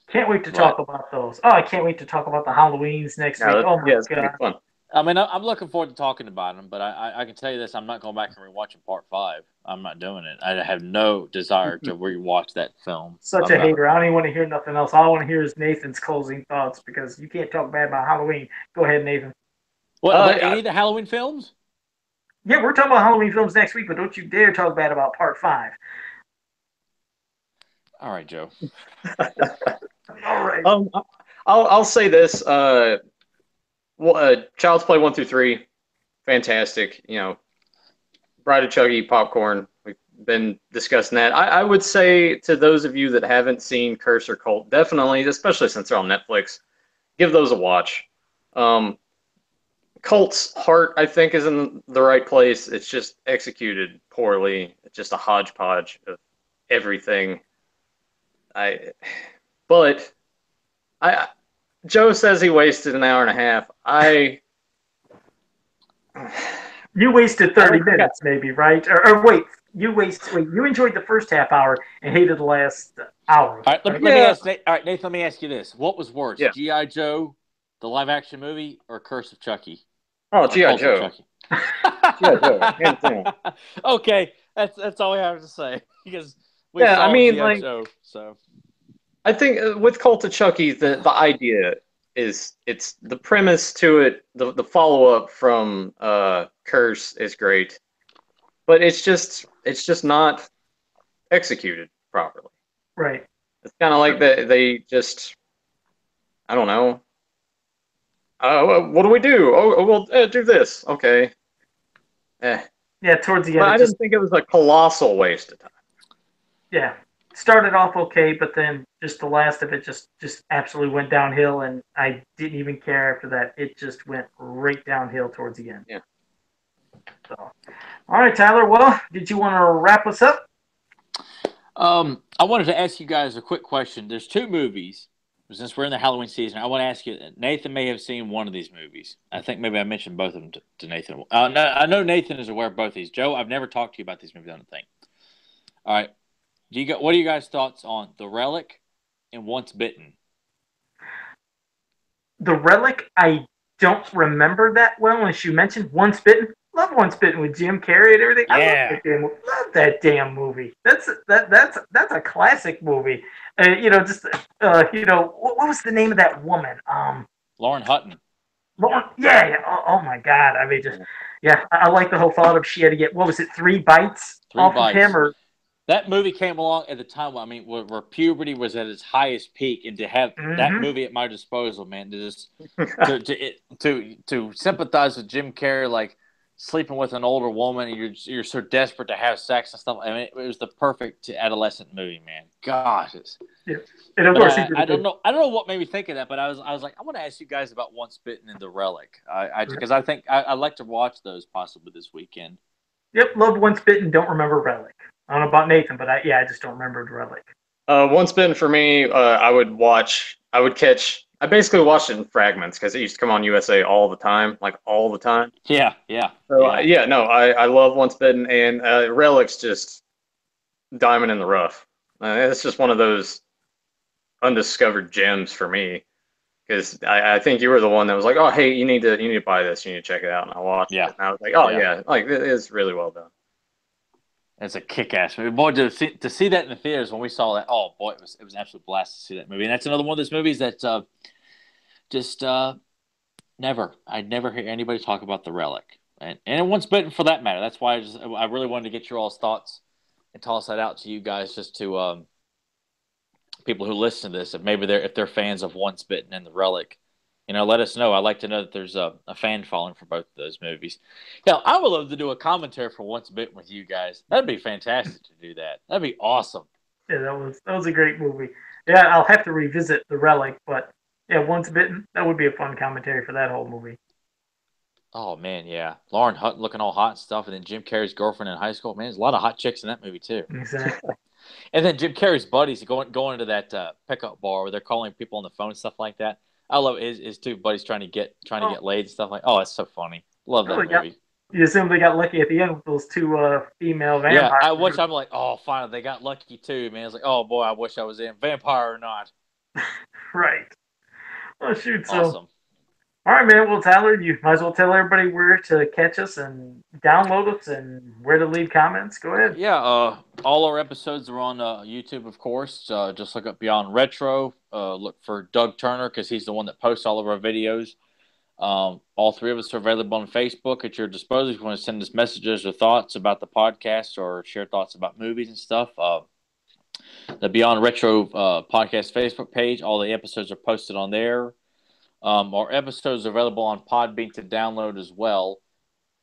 Can't wait to talk about those. Oh, I can't wait to talk about the Halloweens next week. Oh my it's gonna be fun. I mean, I'm looking forward to talking about them, but I can tell you this: I'm not going back and rewatching Part 5. I'm not doing it. I have no desire to rewatch that film. Such a hater. I don't even want to hear nothing else. All I want to hear is Nathan's closing thoughts because you can't talk bad about Halloween. Go ahead, Nathan. What, any of the Halloween films? Yeah, we're talking about Halloween films next week, but don't you dare talk bad about Part 5. All right, Joe. All right. I'll say this. Child's Play 1 through 3, fantastic. Bride of Chucky, popcorn. We've been discussing that. I would say to those of you that haven't seen Curse or Cult, definitely, especially since they're on Netflix, give those a watch. Cult's heart, I think, is in the right place. It's just executed poorly. It's just a hodgepodge of everything. Joe says he wasted an hour and a half. You wasted 30 minutes, maybe, right? Or wait, you enjoyed the first half hour and hated the last hour. All right, let me ask. All right, Nathan, let me ask you this: what was worse, G.I. Joe, the live-action movie, or Curse of Chucky? Oh, G.I. Joe. G.I. Joe, hands down. Okay, that's all we have to say because we saw G.I. Joe. So I think with Cult of Chucky, the idea is it's the premise to it. The follow up from Curse is great, but it's just not executed properly. Right. It's kind of like they just, I don't know. What do we do? We'll do this. Okay. Yeah, towards the end. But I didn't think it was a colossal waste of time. Yeah. Started off okay, but then just the last of it just absolutely went downhill, and I didn't even care after that. It just went right downhill towards the end. Yeah. So, all right, Tyler. Well, did you want to wrap us up? I wanted to ask you guys a quick question. There's two movies. Since we're in the Halloween season, I want to ask you. Nathan may have seen one of these movies. I think maybe I mentioned both of them to Nathan. No, I know Nathan is aware of both of these. Joe, I've never talked to you about these movies. I don't think. All right. What are you guys' thoughts on The Relic and Once Bitten? The Relic, I don't remember that well unless you mentioned Once Bitten. Love Once Bitten with Jim Carrey and everything. Yeah. I love that damn movie. That's a classic movie. What was the name of that woman? Lauren Hutton. Yeah. Oh my God. I mean, I like the whole thought of she had to get, what was it, 3 bites off of him, or. That movie came along at the time, where puberty was at its highest peak, and to have that movie at my disposal, man, to sympathize with Jim Carrey, like sleeping with an older woman, and you're so desperate to have sex and stuff. I mean, it was the perfect adolescent movie, man. Gosh, and of course, I don't know what made me think of that, but I was like, I want to ask you guys about Once Bitten and The Relic, because I think I'd like to watch those possibly this weekend. Yep, loved Once Bitten, don't remember Relic. I don't know about Nathan, but I just don't remember The Relic. Once Bitten for me, I basically watched it in fragments because it used to come on USA all the time. Yeah. So, I love Once Bitten, and Relic's just diamond in the rough. It's just one of those undiscovered gems for me, because I think you were the one that was like, oh, hey, you need to buy this, you need to check it out, and I watched it, and I was like, oh yeah, like it is really well done. It's a kick-ass movie. Boy, to see that in the theaters when we saw that, oh boy, it was an absolute blast to see that movie. And that's another one of those movies that I'd never hear anybody talk about The Relic, and Once Bitten for that matter. That's why I really wanted to get your all's thoughts and toss that out to you guys, just to people who listen to this, if they're fans of Once Bitten and The Relic, let us know. I'd like to know that there's a fan following for both of those movies. Hell, I would love to do a commentary for Once Bitten with you guys. That'd be fantastic to do that. That'd be awesome. Yeah, that was a great movie. Yeah, I'll have to revisit The Relic, but yeah, Once Bitten, that would be a fun commentary for that whole movie. Oh man, yeah. Lauren Hutton looking all hot and stuff, and then Jim Carrey's girlfriend in high school. Man, there's a lot of hot chicks in that movie too. Exactly. And then Jim Carrey's buddies going to that pickup bar where they're calling people on the phone and stuff like that. I love his two buddies trying to get laid and stuff like. Oh, that's so funny. Love that movie. You assume they got lucky at the end with those two female vampires. Yeah, I'm like, oh, finally they got lucky too, man. It's like, oh boy, I wish I was in, vampire or not. Right. Oh shoot! So, awesome. All right, man. Well, Tyler, you might as well tell everybody where to catch us and download us and where to leave comments. Go ahead. Yeah, all our episodes are on YouTube, of course. Just look up Beyond Retro. Look for Doug Turner because he's the one that posts all of our videos. All three of us are available on Facebook at your disposal if you want to send us messages or thoughts about the podcast or share thoughts about movies and stuff. The Beyond Retro podcast Facebook page, all the episodes are posted on there. Our episodes are available on Podbean to download as well.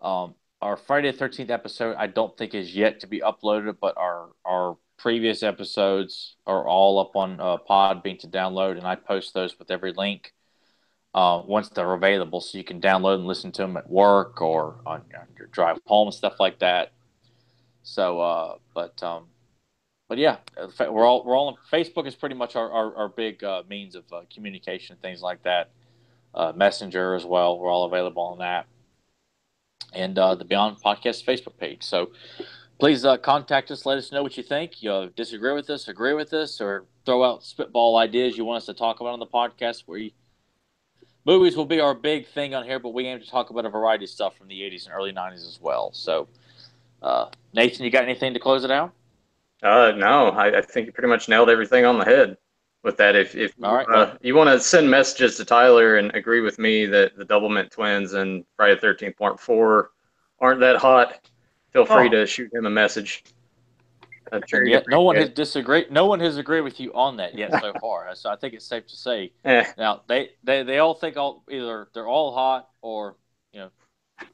Our Friday the 13th episode, I don't think is yet to be uploaded, but our previous episodes are all up on Podbean to download, and I post those with every link once they're available, so you can download and listen to them at work or on your drive home and stuff like that. So, but yeah, we're all on Facebook is pretty much our big means of communication, things like that. Messenger as well. We're all available on that. And the Beyond Podcast Facebook page. So please contact us. Let us know what you think. You disagree with us, agree with us, or throw out spitball ideas you want us to talk about on the podcast. Movies will be our big thing on here, but we aim to talk about a variety of stuff from the 80s and early 90s as well. So, Nathan, you got anything to close it out? No, I think you pretty much nailed everything on the head with that. If you want to send messages to Tyler and agree with me that the Doublemint twins and Friday the 13th Part 4 aren't that hot, feel free to shoot him a message. No one has disagreed. No one has agreed with you on that yet so far. So I think it's safe to say. Now they all think either they're all hot or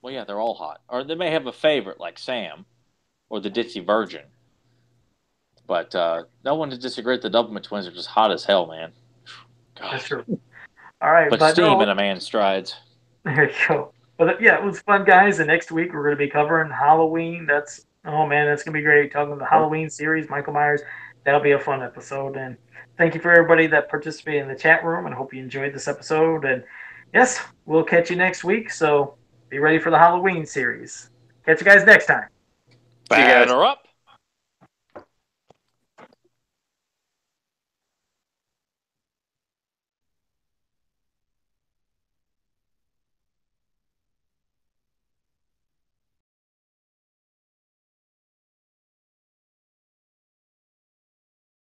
well, yeah, they're all hot, or they may have a favorite like Sam or the Ditzy Virgin. But no one has disagreed. The Doublemint twins are just hot as hell, man. Gosh. That's true. All right, but steam in a man's strides. There you go. But yeah, it was fun, guys. And next week we're going to be covering Halloween. That's going to be great. Talking about the Halloween series, Michael Myers. That'll be a fun episode. And thank you for everybody that participated in the chat room. And I hope you enjoyed this episode. And yes, we'll catch you next week. So be ready for the Halloween series. Catch you guys next time. Batter up.